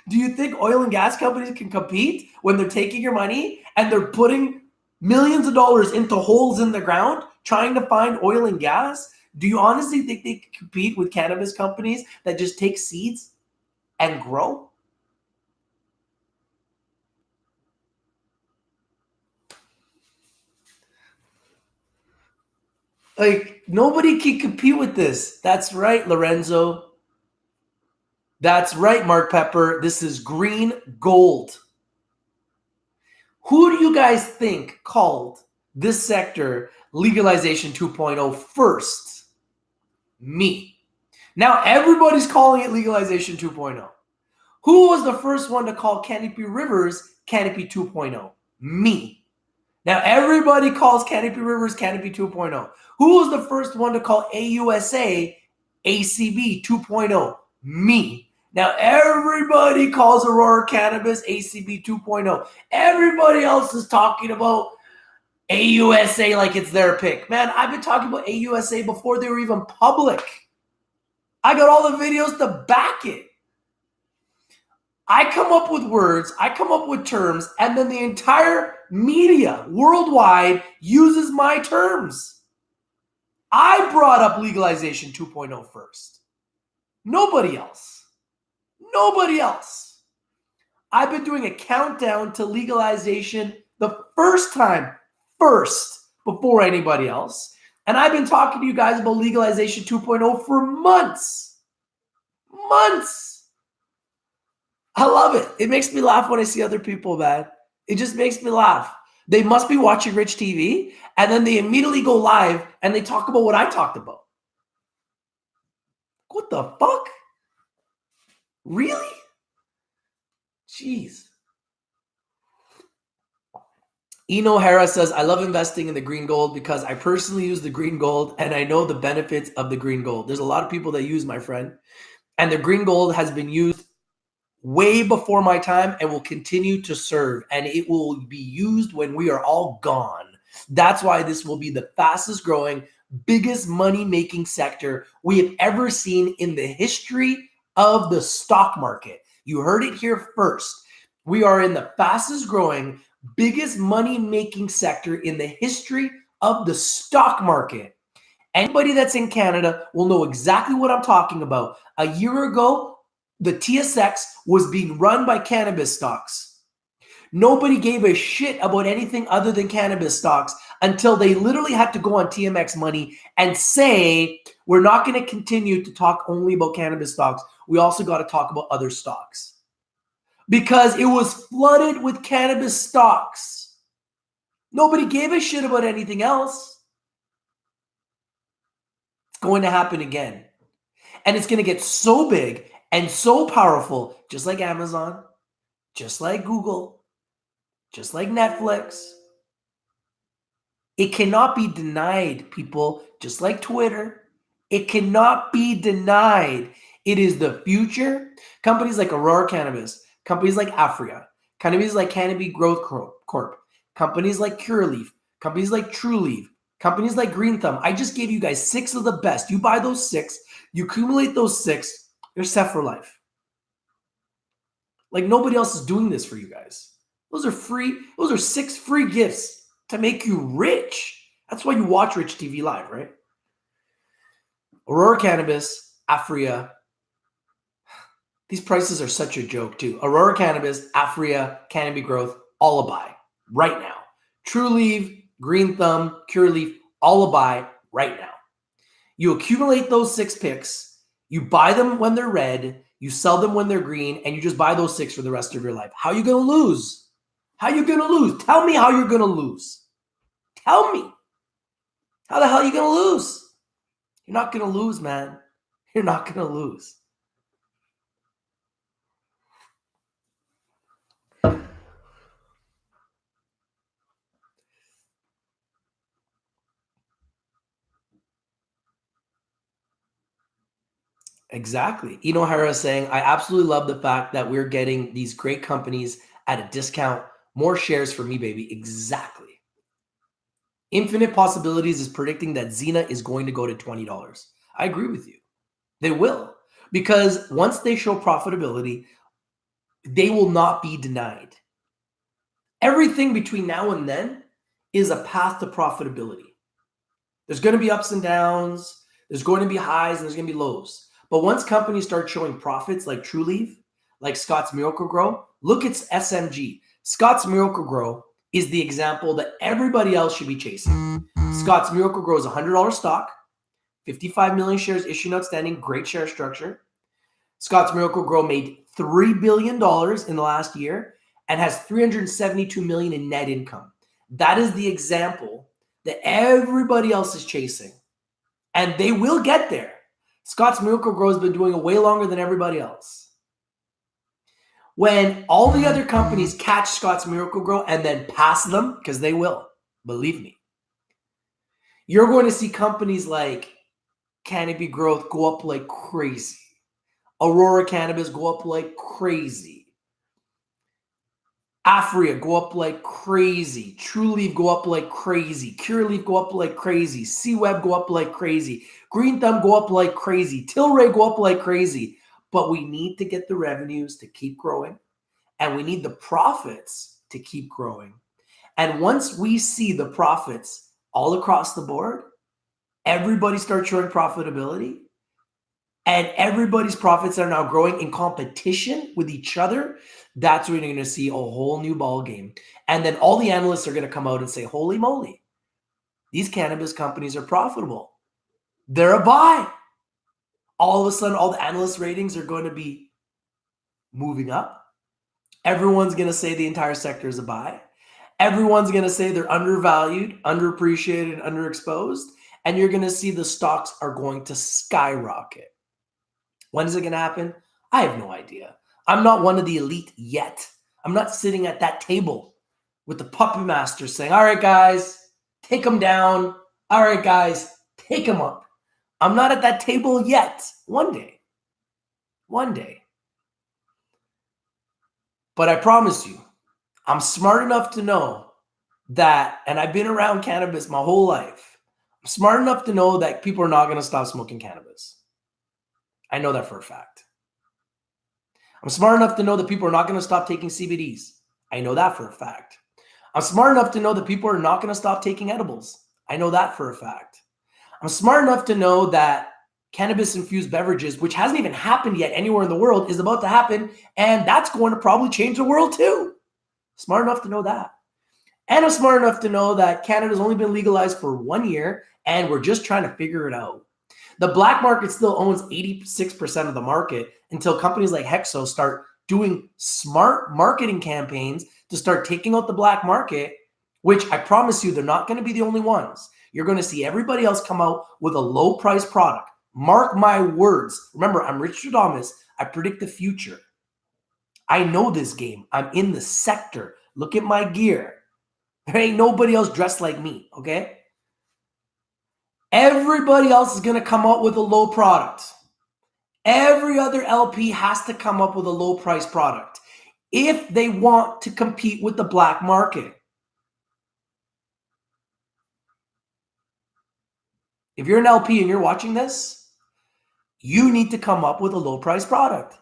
Do you think oil and gas companies can compete when they're taking your money and they're putting millions of dollars into holes in the ground trying to find oil and gas? Do you honestly think they can compete with cannabis companies that just take seeds and grow? Like, nobody can compete with this. That's right, Lorenzo. That's right, Mark Pepper. This is green gold. Who do you guys think called this sector legalization 2.0 first? Me. Now everybody's calling it legalization 2.0. Who was the first one to call Canopy Rivers Canopy 2.0? Me. Now everybody calls Canopy Rivers Canopy 2.0. Who was the first one to call AUSA ACB 2.0? Me. Now everybody calls Aurora Cannabis ACB 2.0. Everybody else is talking about AUSA like it's their pick. Man, I've been talking about AUSA before they were even public. I got all the videos to back it. I come up with words, I come up with terms, and then the entire media worldwide uses my terms. I brought up legalization 2.0 first. Nobody else. Nobody else. I've been doing a countdown to legalization the first time, before anybody else. And I've been talking to you guys about legalization 2.0 for months. Months. I love it. It makes me laugh when I see other people, man. It just makes me laugh. They must be watching Rich TV, and then they immediately go live and they talk about what I talked about. What the fuck? Really? Jeez. Eno Hara says, I love investing in the green gold because I personally use the green gold and I know the benefits of the green gold. There's a lot of people that use, my friend, and the green gold has been used way before my time and will continue to serve, and it will be used when we are all gone. That's why this will be the fastest growing, biggest money-making sector we have ever seen in the history of the stock market. You heard it here first. We are in the fastest growing, biggest money-making sector in the history of the stock market. Anybody that's in Canada will know exactly what I'm talking about. A year ago, the TSX was being run by cannabis stocks. Nobody gave a shit about anything other than cannabis stocks until they literally had to go on TMX Money and say, we're not going to continue to talk only about cannabis stocks. We also got to talk about other stocks. Because it was flooded with cannabis stocks. Nobody gave a shit about anything else. It's going to happen again. And it's going to get so big and so powerful, just like Amazon, just like Google, just like Netflix. It cannot be denied, people, just like Twitter. It cannot be denied. It is the future. Companies like Aurora Cannabis, companies like Afria, companies like Cannabis Growth Corp, companies like Cureleaf, companies like TrueLeaf, companies like Green Thumb. I just gave you guys 6 of the best. You buy those 6, you accumulate those 6, you're set for life. Like nobody else is doing this for you guys. Those are free. Those are 6 free gifts to make you rich. That's why you watch Rich TV Live, right? Aurora Cannabis, Afria. These prices are such a joke too. Aurora Cannabis, Afria, Cannabis Growth, all a buy right now. TrueLeaf, Green Thumb, Cureleaf, all a buy right now. You accumulate those 6 picks. You buy them when they're red. You sell them when they're green, and you just buy those 6 for the rest of your life. How are you going to lose? How are you going to lose? Tell me how you're going to lose. Tell me. How the hell are you going to lose? You're not going to lose, man. You're not going to lose. Exactly. Eno Hara is saying, I absolutely love the fact that we're getting these great companies at a discount. More shares for me, baby. Exactly. Infinite Possibilities is predicting that Xena is going to go to $20. I agree with you. They will. Because once they show profitability, they will not be denied. Everything between now and then is a path to profitability. There's going to be ups and downs. There's going to be highs and there's going to be lows. But once companies start showing profits like TrueLeaf, like Scott's Miracle Grow, look at SMG. Scott's Miracle Grow is the example that everybody else should be chasing. Scott's Miracle Grow is a $100 stock, 55 million shares issued and outstanding, great share structure. Scott's Miracle Grow made $3 billion in the last year and has $372 million in net income. That is the example that everybody else is chasing. And they will get there. Scott's Miracle Grow has been doing it way longer than everybody else. When all the other companies catch Scott's Miracle Grow and then pass them, because they will, believe me, you're going to see companies like Cannabis Growth go up like crazy. Aurora Cannabis go up like crazy. Afria go up like crazy. TrueLeaf go up like crazy. Cureleaf go up like crazy. C-Web go up like crazy. Green Thumb go up like crazy. Tilray go up like crazy. But we need to get the revenues to keep growing. And we need the profits to keep growing. And once we see the profits all across the board, everybody starts showing profitability. And everybody's profits are now growing in competition with each other. That's when you're going to see a whole new ball game. And then all the analysts are going to come out and say, holy moly, these cannabis companies are profitable. They're a buy. All of a sudden, all the analyst ratings are going to be moving up. Everyone's going to say the entire sector is a buy. Everyone's going to say they're undervalued, underappreciated, underexposed. And you're going to see the stocks are going to skyrocket. When is it going to happen? I have no idea. I'm not one of the elite yet. I'm not sitting at that table with the puppy master saying, all right, guys, take them down. All right, guys, take them up. I'm not at that table yet. One day. One day. But I promise you, I'm smart enough to know that, and I've been around cannabis my whole life. I'm smart enough to know that people are not going to stop smoking cannabis. I know that for a fact. I'm smart enough to know that people are not going to stop taking CBDs. I know that for a fact. I'm smart enough to know that people are not going to stop taking edibles. I know that for a fact. I'm smart enough to know that cannabis-infused beverages, which hasn't even happened yet anywhere in the world, is about to happen, and that's going to probably change the world too. Smart enough to know that. And I'm smart enough to know that Canada's only been legalized for 1 year, and we're just trying to figure it out. The black market still owns 86% of the market until companies like Hexo start doing smart marketing campaigns to start taking out the black market, which I promise you, they're not going to be the only ones. You're going to see everybody else come out with a low price product. Mark my words. Remember, I'm Richard Thomas. I predict the future. I know this game. I'm in the sector. Look at my gear. There ain't nobody else dressed like me, okay? Everybody else is going to come out with a low product. Every other LP has to come up with a low price product if they want to compete with the black market. If you're an LP and you're watching this, you need to come up with a low price product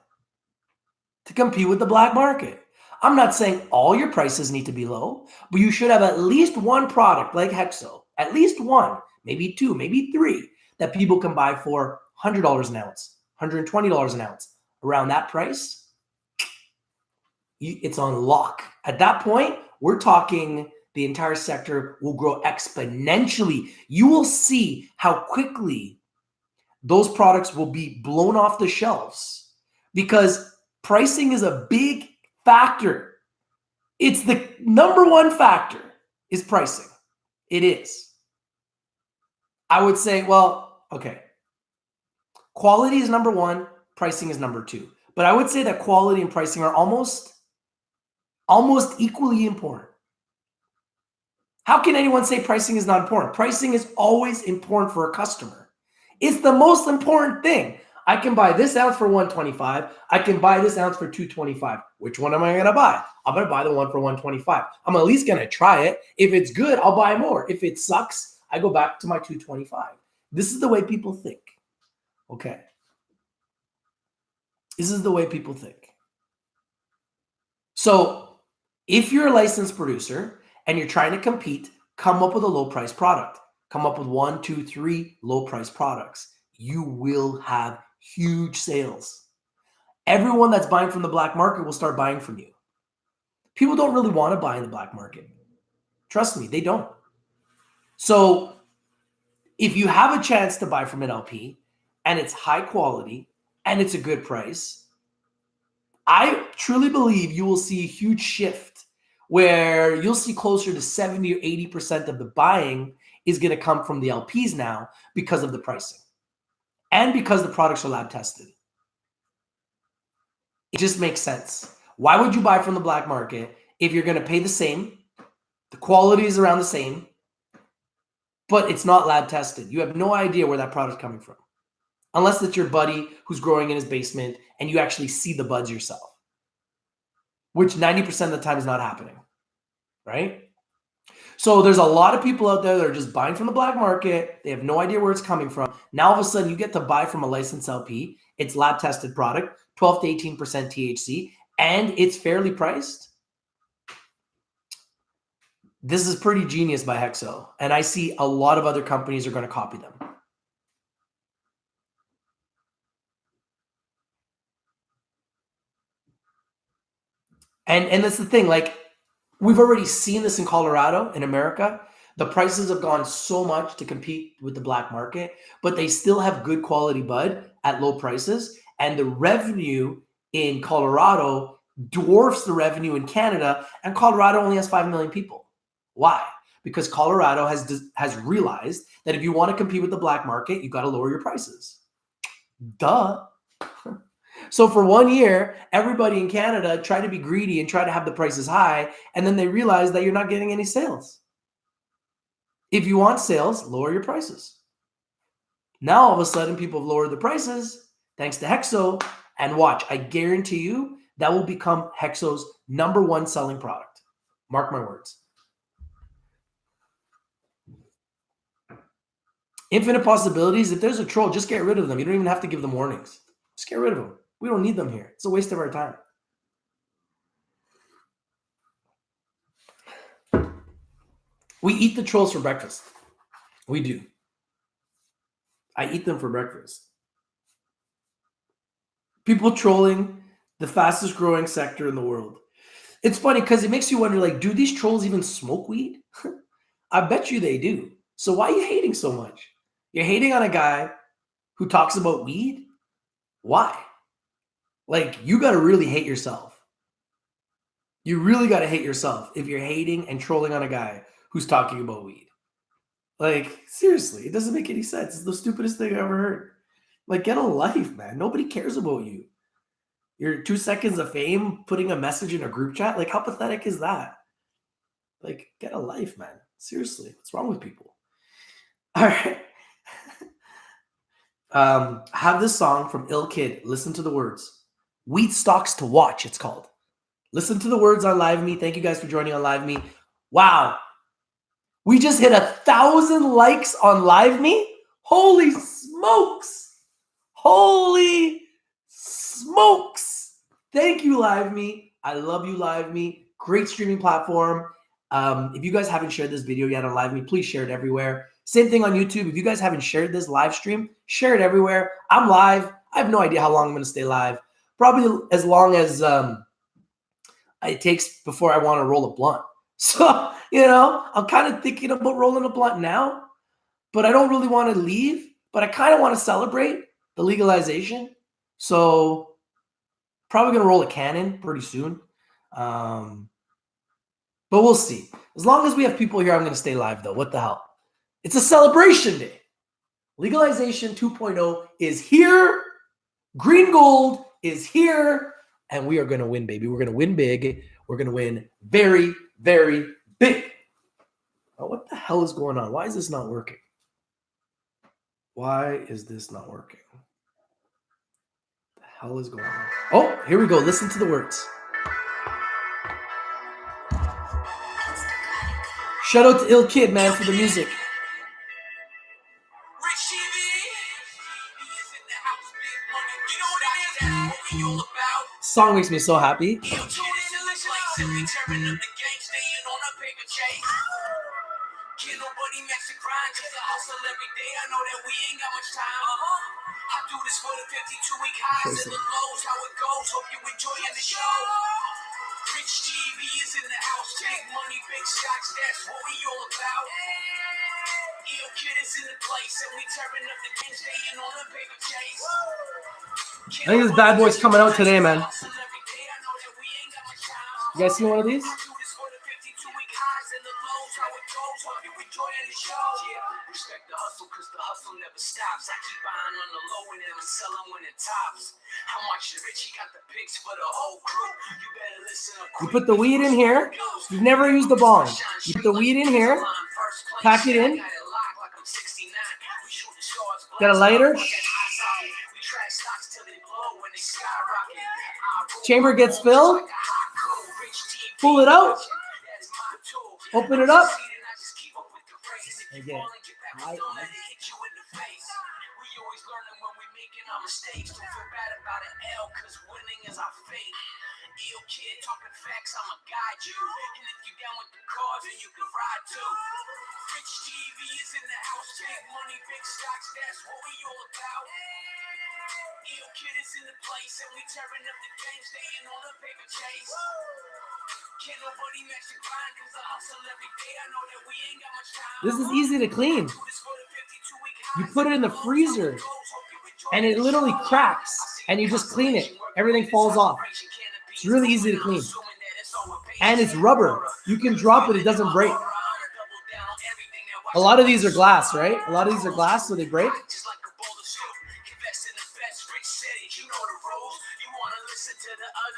to compete with the black market. I'm not saying all your prices need to be low, but you should have at least one product like Hexo, at least one, maybe two, maybe three, that people can buy for $100 an ounce, $120 an ounce. Around that price, it's on lock. At that point, we're talking the entire sector will grow exponentially. You will see how quickly those products will be blown off the shelves because pricing is a big factor. It's the number one factor is pricing. It is. I would say, well, okay. Quality is number one, pricing is number two. But I would say that quality and pricing are almost equally important. How can anyone say pricing is not important? Pricing is always important for a customer. It's the most important thing. I can buy this ounce for $125. I can buy this ounce for $225. Which one am I going to buy? I'm going to buy the one for $125. I'm at least going to try it. If it's good, I'll buy more. If it sucks, I go back to my $225. This is the way people think. Okay. This is the way people think. So if you're a licensed producer and you're trying to compete, come up with a low price product. Come up with 1, 2, 3 low price products. You will have huge sales. Everyone that's buying from the black market will start buying from you. People don't really want to buy in the black market. Trust me, they don't. So if you have a chance to buy from an LP and it's high quality and it's a good price, I truly believe you will see a huge shift where you'll see closer to 70 or 80% of the buying is going to come from the LPs now because of the pricing and because the products are lab tested. It just makes sense. Why would you buy from the black market if you're going to pay the same, the quality is around the same, but it's not lab tested? You have no idea where that product's coming from. Unless it's your buddy who's growing in his basement and you actually see the buds yourself, which 90% of the time is not happening, right? So there's a lot of people out there that are just buying from the black market. They have no idea where it's coming from. Now all of a sudden you get to buy from a licensed LP. It's lab tested product, 12 to 18% THC, and it's fairly priced. This is pretty genius by Hexo. And I see a lot of other companies are going to copy them. And that's the thing, like we've already seen this in Colorado, in America. The prices have gone so much to compete with the black market, but they still have good quality bud at low prices. And the revenue in Colorado dwarfs the revenue in Canada. And Colorado only has 5 million people. Why? Because Colorado has realized that if you want to compete with the black market, you got to lower your prices. Duh. So for 1 year, everybody in Canada tried to be greedy and try to have the prices high, and then they realized that you're not getting any sales. If you want sales, lower your prices. Now all of a sudden, people have lowered the prices thanks to Hexo, and watch, I guarantee you that will become Hexo's #1 selling product. Mark my words. Infinite possibilities. If there's a troll, just get rid of them. You don't even have to give them warnings. Just get rid of them. We don't need them here. It's a waste of our time. We eat the trolls for breakfast. We do. I eat them for breakfast. People trolling the fastest growing sector in the world. It's funny because it makes you wonder, like, do these trolls even smoke weed? I bet you they do. So why are you hating so much? You're hating on a guy who talks about weed? Why? Like, you got to really hate yourself. You really got to hate yourself if you're hating and trolling on a guy who's talking about weed. Like, seriously, it doesn't make any sense. It's the stupidest thing I ever heard. Like, get a life, man. Nobody cares about you. Your 2 seconds of fame putting a message in a group chat, like, how pathetic is that? Like, get a life, man. Seriously, what's wrong with people? All right. I have this song from Ill Kid. Listen to the words. Weed Stocks to Watch, it's called. Listen to the words on Live Me. Thank you guys for joining on Live Me. Wow. We just hit 1,000 likes on Live Me. Holy smokes. Holy smokes. Thank you, Live Me. I love you, Live Me. Great streaming platform. If you guys haven't shared this video yet on Live Me, please share it everywhere. Same thing on YouTube. If you guys haven't shared this live stream, share it everywhere. I'm live. I have no idea how long I'm going to stay live. Probably as long as it takes before I want to roll a blunt. So, I'm kind of thinking about rolling a blunt now, but I don't really want to leave, but I kind of want to celebrate the legalization. So probably going to roll a cannon pretty soon. But we'll see. As long as we have people here, I'm going to stay live though. What the hell? It's a celebration day. Legalization 2.0 is here. Green gold is here. And we are going to win, baby. We're going to win big. We're going to win very, very big. Oh, what the hell is going on? Why is this not working? Why is this not working? What the hell is going on? Oh, here we go. Listen to the words. Shout out to Ill Kid, man, for the music. Song makes me so happy. Can't nobody match the grind, cause I hustle every day. I know that we ain't got much time. I do this for the 52-week highs and the lows, how it goes. Hope you enjoying the show. Rich TV is in the house, big money, big stocks, that's what we all about. Ill Kid is in the place, and we tearing up the game, staying on the paper chase. I think this bad boy's coming out today, man. You guys see one of these? Respect the hustle, cause the hustle never stops. I keep buying on the low and never selling when it tops. How much the Richie got the picks for the whole crew. You better listen up. You put the weed in here. You've never used the bong. You put the weed in here. Pack it in. Get a lighter. Chamber gets filled. Pull it out. Open it up. Again. We always learning when we making our mistakes. Don't feel bad about an L, cause winning is our fate. Ill Kid talking facts, I'ma guide you. And if you down with the cause, then you can ride too. Rich TV is in the house, big money, big stocks, that's what we all about. Ill Kid is in the place, and we tearing up the game, staying on the paper chase. Can't nobody match the grind, cause I hustle every day. I know that we ain't got much time. This is easy to clean. You put it in the freezer, and it literally cracks, and you just clean it. Everything falls off. It's really easy to clean. And it's rubber. You can drop it, it doesn't break. A lot of these are glass, right? A lot of these are glass, so they break.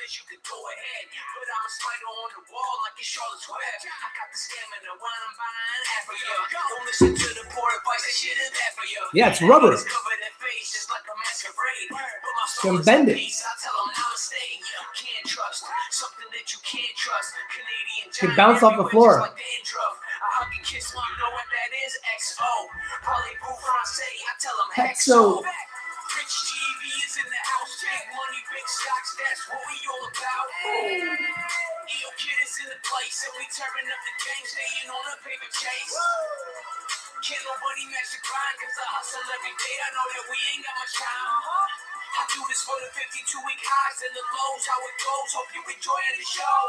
You could go ahead, but I'm a spider on the wall like a Charlotte's Web. I got the stamina when I'm buying half of you. Don't listen to the poor advice, that shit is bad for you. Yeah, it's rubber. It's covered in face just like a masquerade. But my soul is in peace, I tell them namaste. You can't trust something that you can't trust. Canadian giant, can bounce off the floor. Like dandruff. I hug and kiss me, you know what that is? XO. Parlez-vous français, I tell them hexo. Rich TV is in the house, big money, big stocks, that's what we all about. Ill Kid is in the place, and we tearing up the game, staying on the paper chase. Can't nobody match the grind, cause I hustle every day, I know that we ain't got much time. I do this for the 52-week highs and the lows, how it goes, hope you enjoying the show.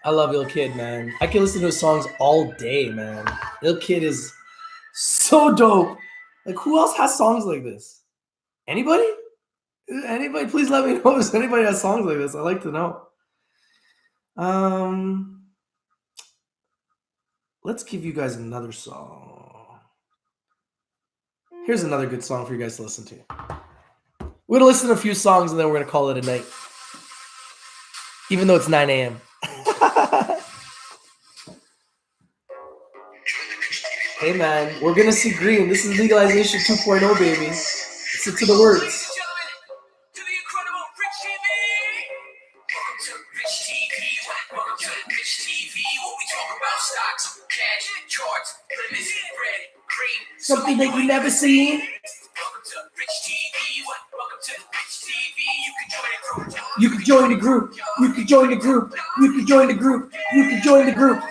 I love Ill Kid, man. I can listen to his songs all day, man. Ill Kid is so dope. Like, who else has songs like this? Anybody? Anybody? Please let me know if anybody has songs like this. I'd like to know. Let's give you guys another song. Here's another good song for you guys to listen to. We're gonna listen to a few songs and then we're gonna call it a night. Even though it's 9 a.m. Hey man, we're gonna see green. This is legalization 2.0, baby. Listen to the words. Something that you never seen. You can join the group. You can join the group. You can join the group. You can join the group.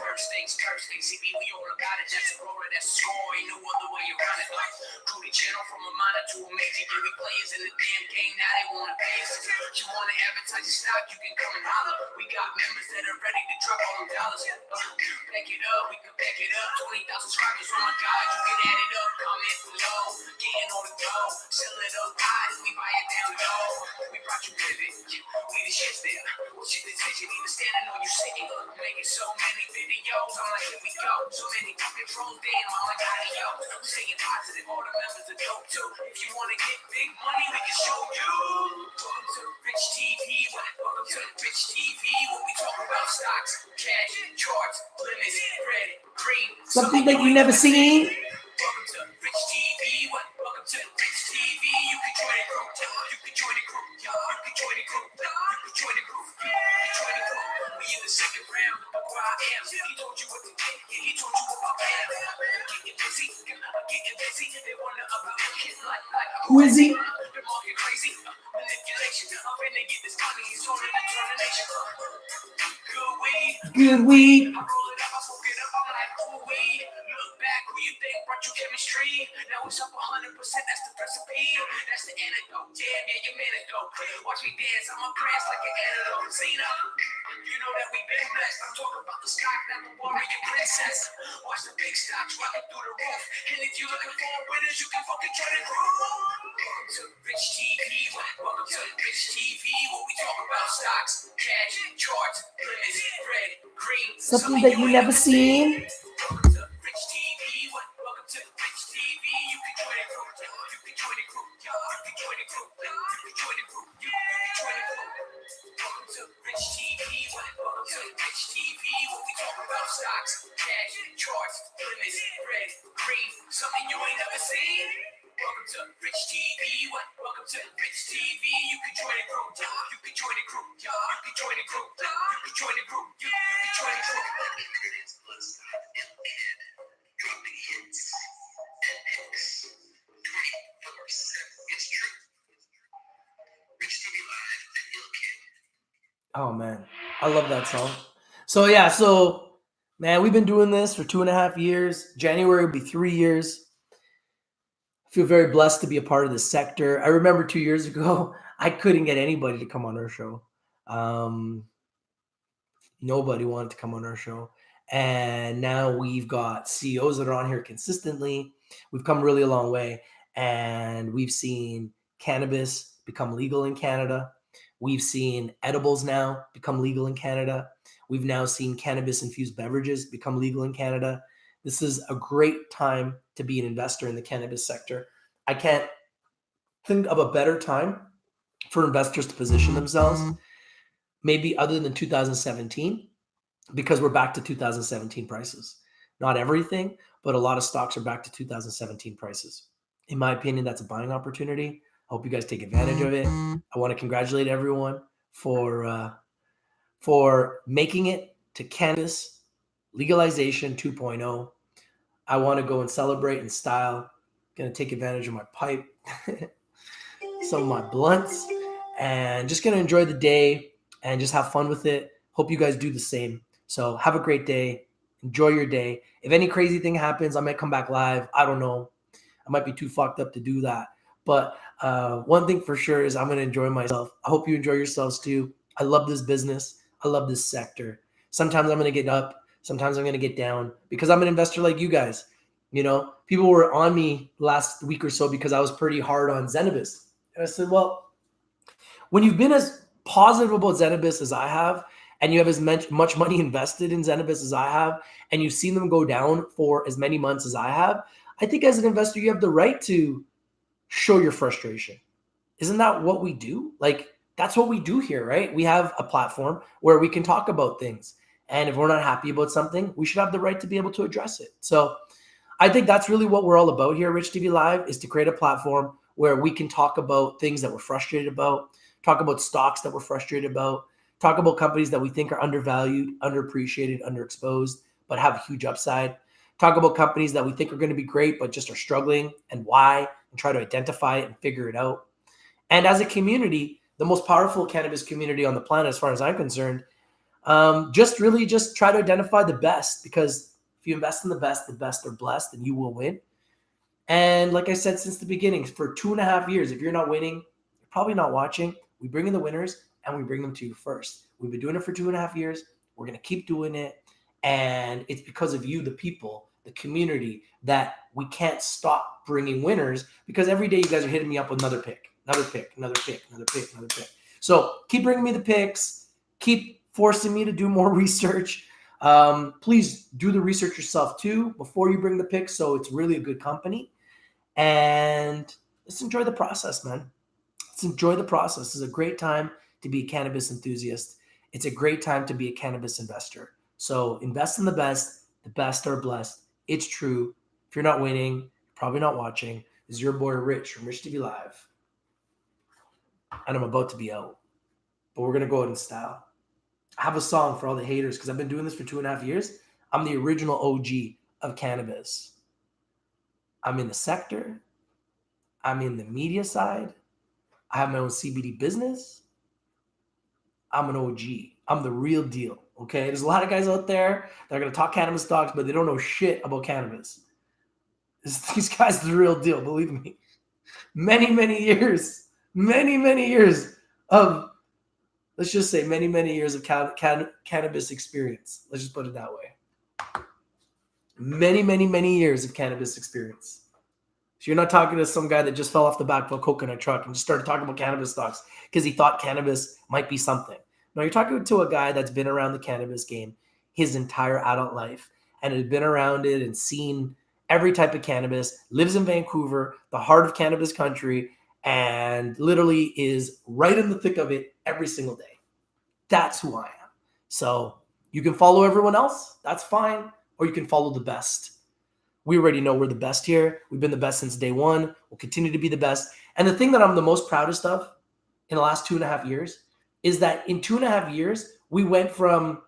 Channel from a minor to a major, give me players in the damn game, now they wanna pay us. You wanna advertise your stock, you can come and holler. We got members that are ready to drop all them dollars. Back it up, we can back it up. 20,000 subscribers, oh my God, you can add it up. Comment below, getting on the go. Sell it up high, we buy it down low. We brought you with it, we the shit's there. What's your decision, either standing or you sitting? Making so many videos, I'm like, here we go. So many controls, damn, I'm like, yo. Saying positive, all the members are dope too. If you wanna get big money, we can show you. Welcome to Rich TV. Welcome to Rich TV. When we talk about stocks, cash, charts, limits, red, green. Something that you never seen. Welcome to Rich TV. Welcome to Rich TV. You can join the group. You can join the group. You can join the group. You can join the group. You can join the group. We in the second round. Look where I am. He told you what to get. He told you about that. Getting busy. Getting busy. They wanna up the kid like. Who is he? The market crazy. Manipulation. I'm finna get this money. He's on the determination. Good weed. Good weed. I roll it up. I smoke it up. I'm like, cool weed. Look back. Who you think brought you chemistry? Now it's up 100%. That's the recipe. That's the antidote. Damn, yeah, your man is dope. Watch me dance. I'm a prance like an antidote. Zena. You know that we been blessed. I'm talking about the stock, not the warrior princess. Watch the big stocks rocking through the roof. And if you looking for winners, you can fucking try to groove. Welcome to Rich TV. Welcome to Rich TV. When we talk about stocks, cash, charts, limits, red, green. Something that you never seen. Welcome to Rich TV. Welcome to Rich TV. You can join the group. You can join the group. You can join the group. You can join the group. You can join the group. Welcome to Rich TV. Welcome to Rich TV. When we talk about stocks, cash, charts, limits, red, green. Something you ain't never seen. Welcome to Rich TV. Welcome to Rich TV. You can join the group. You can join the group. You can join the group. You can join the group. You can join the group. Dropping hits. It's true. Rich TV Live and Ill Kid. Oh man, I love that song. So yeah, man, we've been doing this for 2.5 years. January will be 3 years. I feel very blessed to be a part of this sector. I remember 2 years ago, I couldn't get anybody to come on our show. Nobody wanted to come on our show. And now we've got CEOs that are on here consistently. We've come really a long way. And we've seen cannabis become legal in Canada. We've seen edibles now become legal in Canada. We've now seen cannabis-infused beverages become legal in Canada. This is a great time to be an investor in the cannabis sector. I can't think of a better time for investors to position themselves, maybe other than 2017, because we're back to 2017 prices. Not everything, but a lot of stocks are back to 2017 prices. In my opinion, that's a buying opportunity. I hope you guys take advantage of it. I want to congratulate everyone for making it to cannabis legalization 2.0. I want to go and celebrate in style. Going to take advantage of my pipe, some of my blunts, and just going to enjoy the day and just have fun with it. Hope you guys do the same. So have a great day. Enjoy your day. If any crazy thing happens, I might come back live. I don't know. I might be too fucked up to do that. But one thing for sure is I'm going to enjoy myself. I hope you enjoy yourselves too. I love this business. I love this sector. Sometimes I'm going to get up. Sometimes I'm going to get down because I'm an investor like you guys. People were on me last week or so because I was pretty hard on Zenabis. And I said, well, when you've been as positive about Zenabis as I have, and you have as much money invested in Zenabis as I have, and you've seen them go down for as many months as I have, I think as an investor, you have the right to show your frustration. Isn't that what we do? Like, that's what we do here, right? We have a platform where we can talk about things. And if we're not happy about something, we should have the right to be able to address it. So I think that's really what we're all about here at Rich TV Live, is to create a platform where we can talk about things that we're frustrated about, talk about stocks that we're frustrated about, talk about companies that we think are undervalued, underappreciated, underexposed, but have a huge upside. Talk about companies that we think are going to be great, but just are struggling, and why, and try to identify it and figure it out. And as a community, the most powerful cannabis community on the planet, as far as I'm concerned, just try to identify the best, because if you invest in the best are blessed, and you will win. And like I said since the beginning, for 2.5 years, if you're not winning, you're probably not watching. We bring in the winners and we bring them to you first. We've been doing it for 2.5 years. We're going to keep doing it. And it's because of you, the people, the community, that we can't stop bringing winners, because every day you guys are hitting me up with another pick. So keep bringing me the picks. Keep forcing me to do more research. Please do the research yourself too before you bring the picks, so it's really a good company. And let's enjoy the process, man. Let's enjoy the process. This is a great time to be a cannabis enthusiast. It's a great time to be a cannabis investor. So invest in the best are blessed. It's true. If you're not winning, you're probably not watching. This is your boy Rich from Rich TV Live. And I'm about to be out, but we're going to go out in style. I have a song for all the haters, because I've been doing this for 2.5 years. I'm the original OG of cannabis. I'm in the sector. I'm in the media side. I have my own CBD business. I'm an OG. I'm the real deal, okay? There's a lot of guys out there that are going to talk cannabis stocks, but they don't know shit about cannabis. These guys are the real deal, believe me. Many years of, let's just say many years of cannabis experience. Let's just put it that way. Many years of cannabis experience. So you're not talking to some guy that just fell off the back of a coconut truck and just started talking about cannabis stocks because he thought cannabis might be something. No, you're talking to a guy that's been around the cannabis game his entire adult life and has been around it and seen every type of cannabis, lives in Vancouver, the heart of cannabis country, and literally is right in the thick of it every single day. That's who I am. So you can follow everyone else. That's fine. Or you can follow the best. We already know we're the best here. We've been the best since day one. We'll continue to be the best. And the thing that I'm the most proudest of in the last 2.5 years is that in 2.5 years, we went from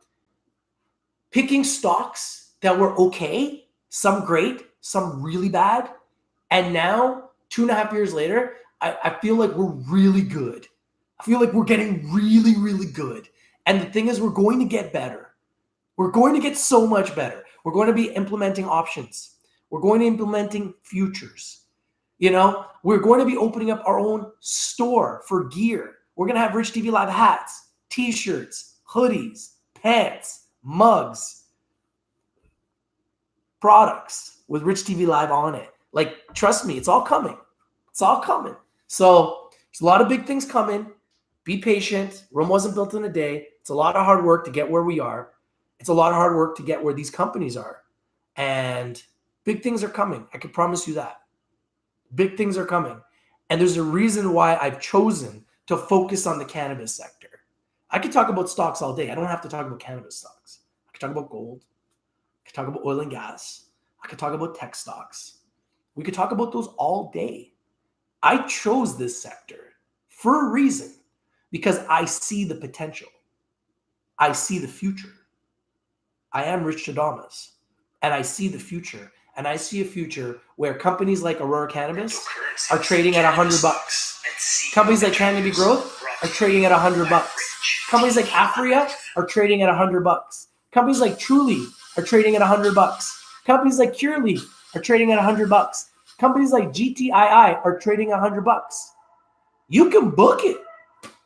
picking stocks that were okay, some great, some really bad. And now, 2.5 years later, I feel like we're really good. I feel like we're getting really good. And the thing is, we're going to get better. We're going to get so much better. We're going to be implementing options. We're going to be implementing futures. We're going to be opening up our own store for gear. We're going to have Rich TV Live hats, t-shirts, hoodies, pants, mugs, products with Rich TV Live on it. Like, trust me, it's all coming. It's all coming. So there's a lot of big things coming. Be patient. Rome wasn't built in a day. It's a lot of hard work to get where we are. It's a lot of hard work to get where these companies are. And big things are coming. I can promise you that. Big things are coming. And there's a reason why I've chosen to focus on the cannabis sector. I could talk about stocks all day. I don't have to talk about cannabis stocks. I could talk about gold. I could talk about oil and gas. I could talk about tech stocks. We could talk about those all day. I chose this sector for a reason, because I see the potential. I see the future. I am Rich Chadamas, and I see the future. And I see a future where companies like Aurora Cannabis are trading at $100. Companies like Canopy Growth are trading at $100. Companies like Afria are trading at $100. Companies like Trulieve are trading at $100. Companies like Cureleaf are trading at $100. Companies like GTII are trading at $100. You can book it.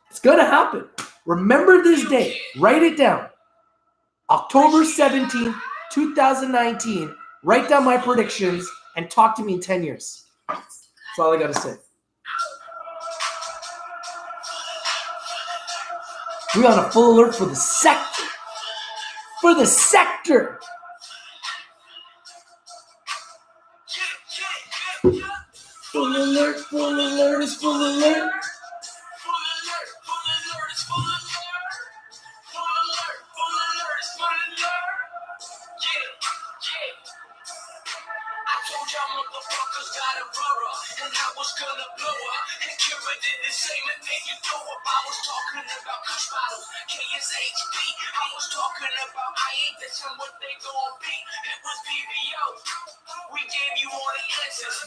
It's going to happen. Remember this day. Write it down. October 17th, 2019. Write down my predictions and talk to me in 10 years. That's all I got to say. We on a full alert for the sector. For the sector. Full alert, full alert, it's full alert.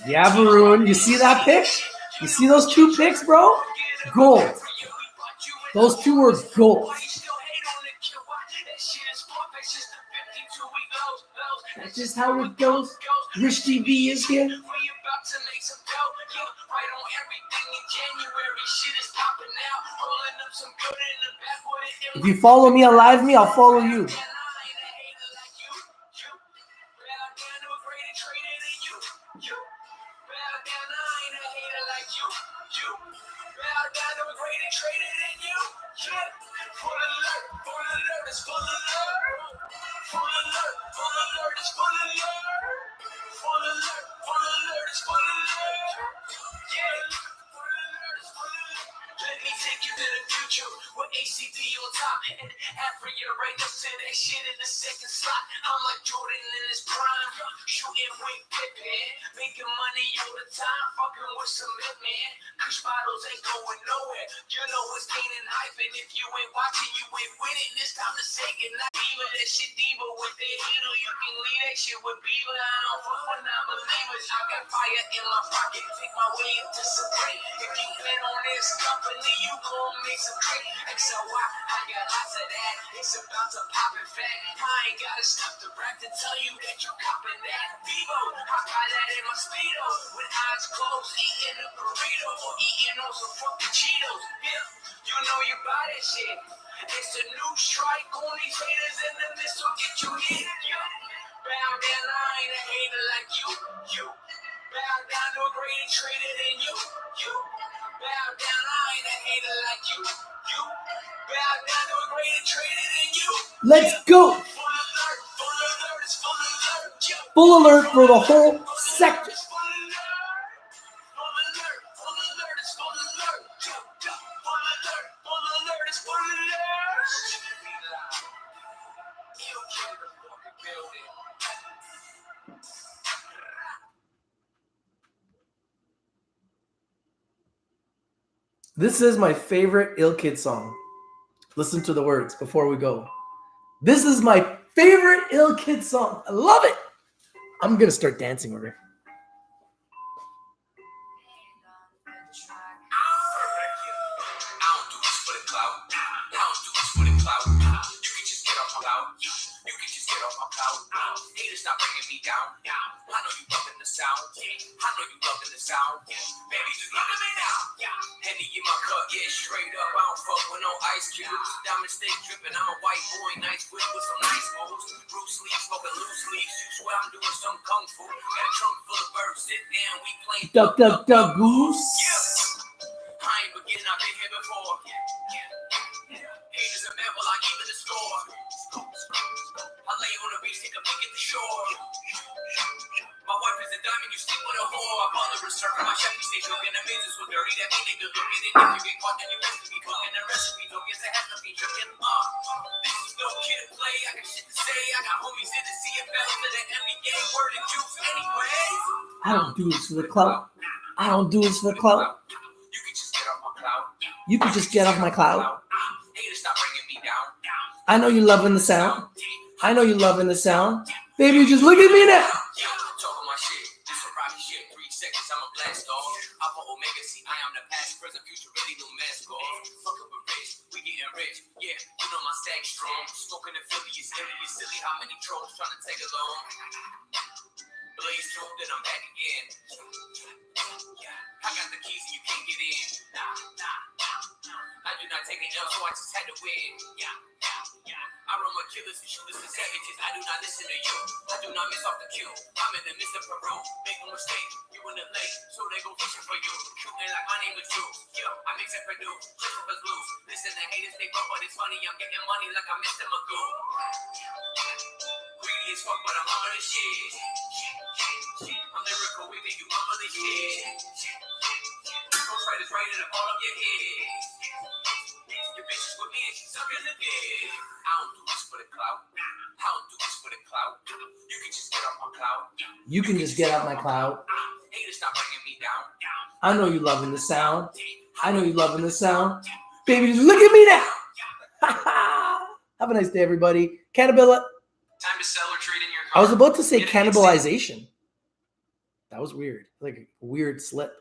Yeah, Varun, you see that pick? You see those 2 picks, bro? Gold. Those 2 were gold. That's just how it goes. Rich TV is here. If you follow me on Live Me, I'll follow you. Let's go! Full alert for the whole sector. This is my favorite Ill Kid song. Listen to the words before we go. This is my favorite Ill Kid song. I love it. I'm going to start dancing with it. Stop bringing me down. I know you loving the sound. I know you loving the sound. Baby, just look at me now. Henny in my cup, yeah, straight up. I don't fuck with no ice cubes. Diamond stay dripping. I'm a white boy, nice whip with some nice moves. Bruce Lee, smoking loose leaves. You swear I'm doing some kung fu. Got a trunk full of birds. Sit down, we playing duck goose. Yeah. I ain't beginning. I've been here before. Haters are mad, well, I give it a score. I lay on the beach, take a peek at the shore. My wife is a diamond, you sleep with a whore. I'm on the reserve, my chef, you stay cooking. The business so dirty, that mean they good looking. And if you get caught, then you have to be cooking. The recipe don't get to have to be drinking. This is no kid to play, I got shit to say. I got homies in the CFL to the NBA, word and juice anyways. I don't do this for the clout. I don't do this for the clout. You can just get off my clout. You can just get off my clout. Haters stop bringing me down. I know you loving the sound. I know you loving the sound. Baby, just look at me now. Talking my shit. This a rocky shit. 3 seconds, I'm a blast off. Alpha Omega, see, I am the past, present, future, really no mask off. Fucking with rich, we getting rich. Yeah, you know my stack strong. Smoking in Philly, you silly. How many trolls trying to take along? Blaze through, then I'm back again. Yeah, I got the keys and you can't get in. I do not take second L, so I just had to win. Yeah. I run my killers and shooters and savages. I do not listen to you. I do not miss off the cue. I'm in the midst of Peru. Make no mistake, you in the lake, so they go fishing for you. Shooting like my name is Drew. Yo, I mix and produce, just of us loose. Listen, the haters they broke, but it's funny. I'm getting money like I'm Mr. Magoo. Greedy as fuck, but I'm on this shit. I'm lyrical, we make you mumble this shit. Ghost Rider's writing up all of your head. Your bitch is with me and she's sucking the dick. I don't do this for the clout. I don't do this for the clout. You can just get off my clout. You can just get out my cloud. Haters stop bringing me down. I know you loving the sound. I know you loving the sound. Baby, just look at me now. Have a nice day, everybody. Cannabilla. Time to sell or trade in your car. I was about to say cannibalization. That was weird. Like a weird slip.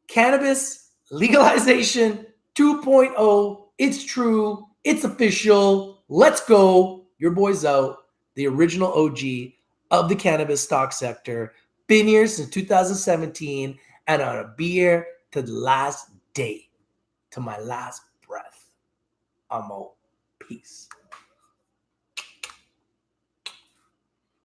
Cannabis legalization 2.0. It's true. It's official. Let's go. Your boy's out. The original OG of the cannabis stock sector. Been here since 2017 and on a beer to the last day, to my last breath. I'm out. Peace.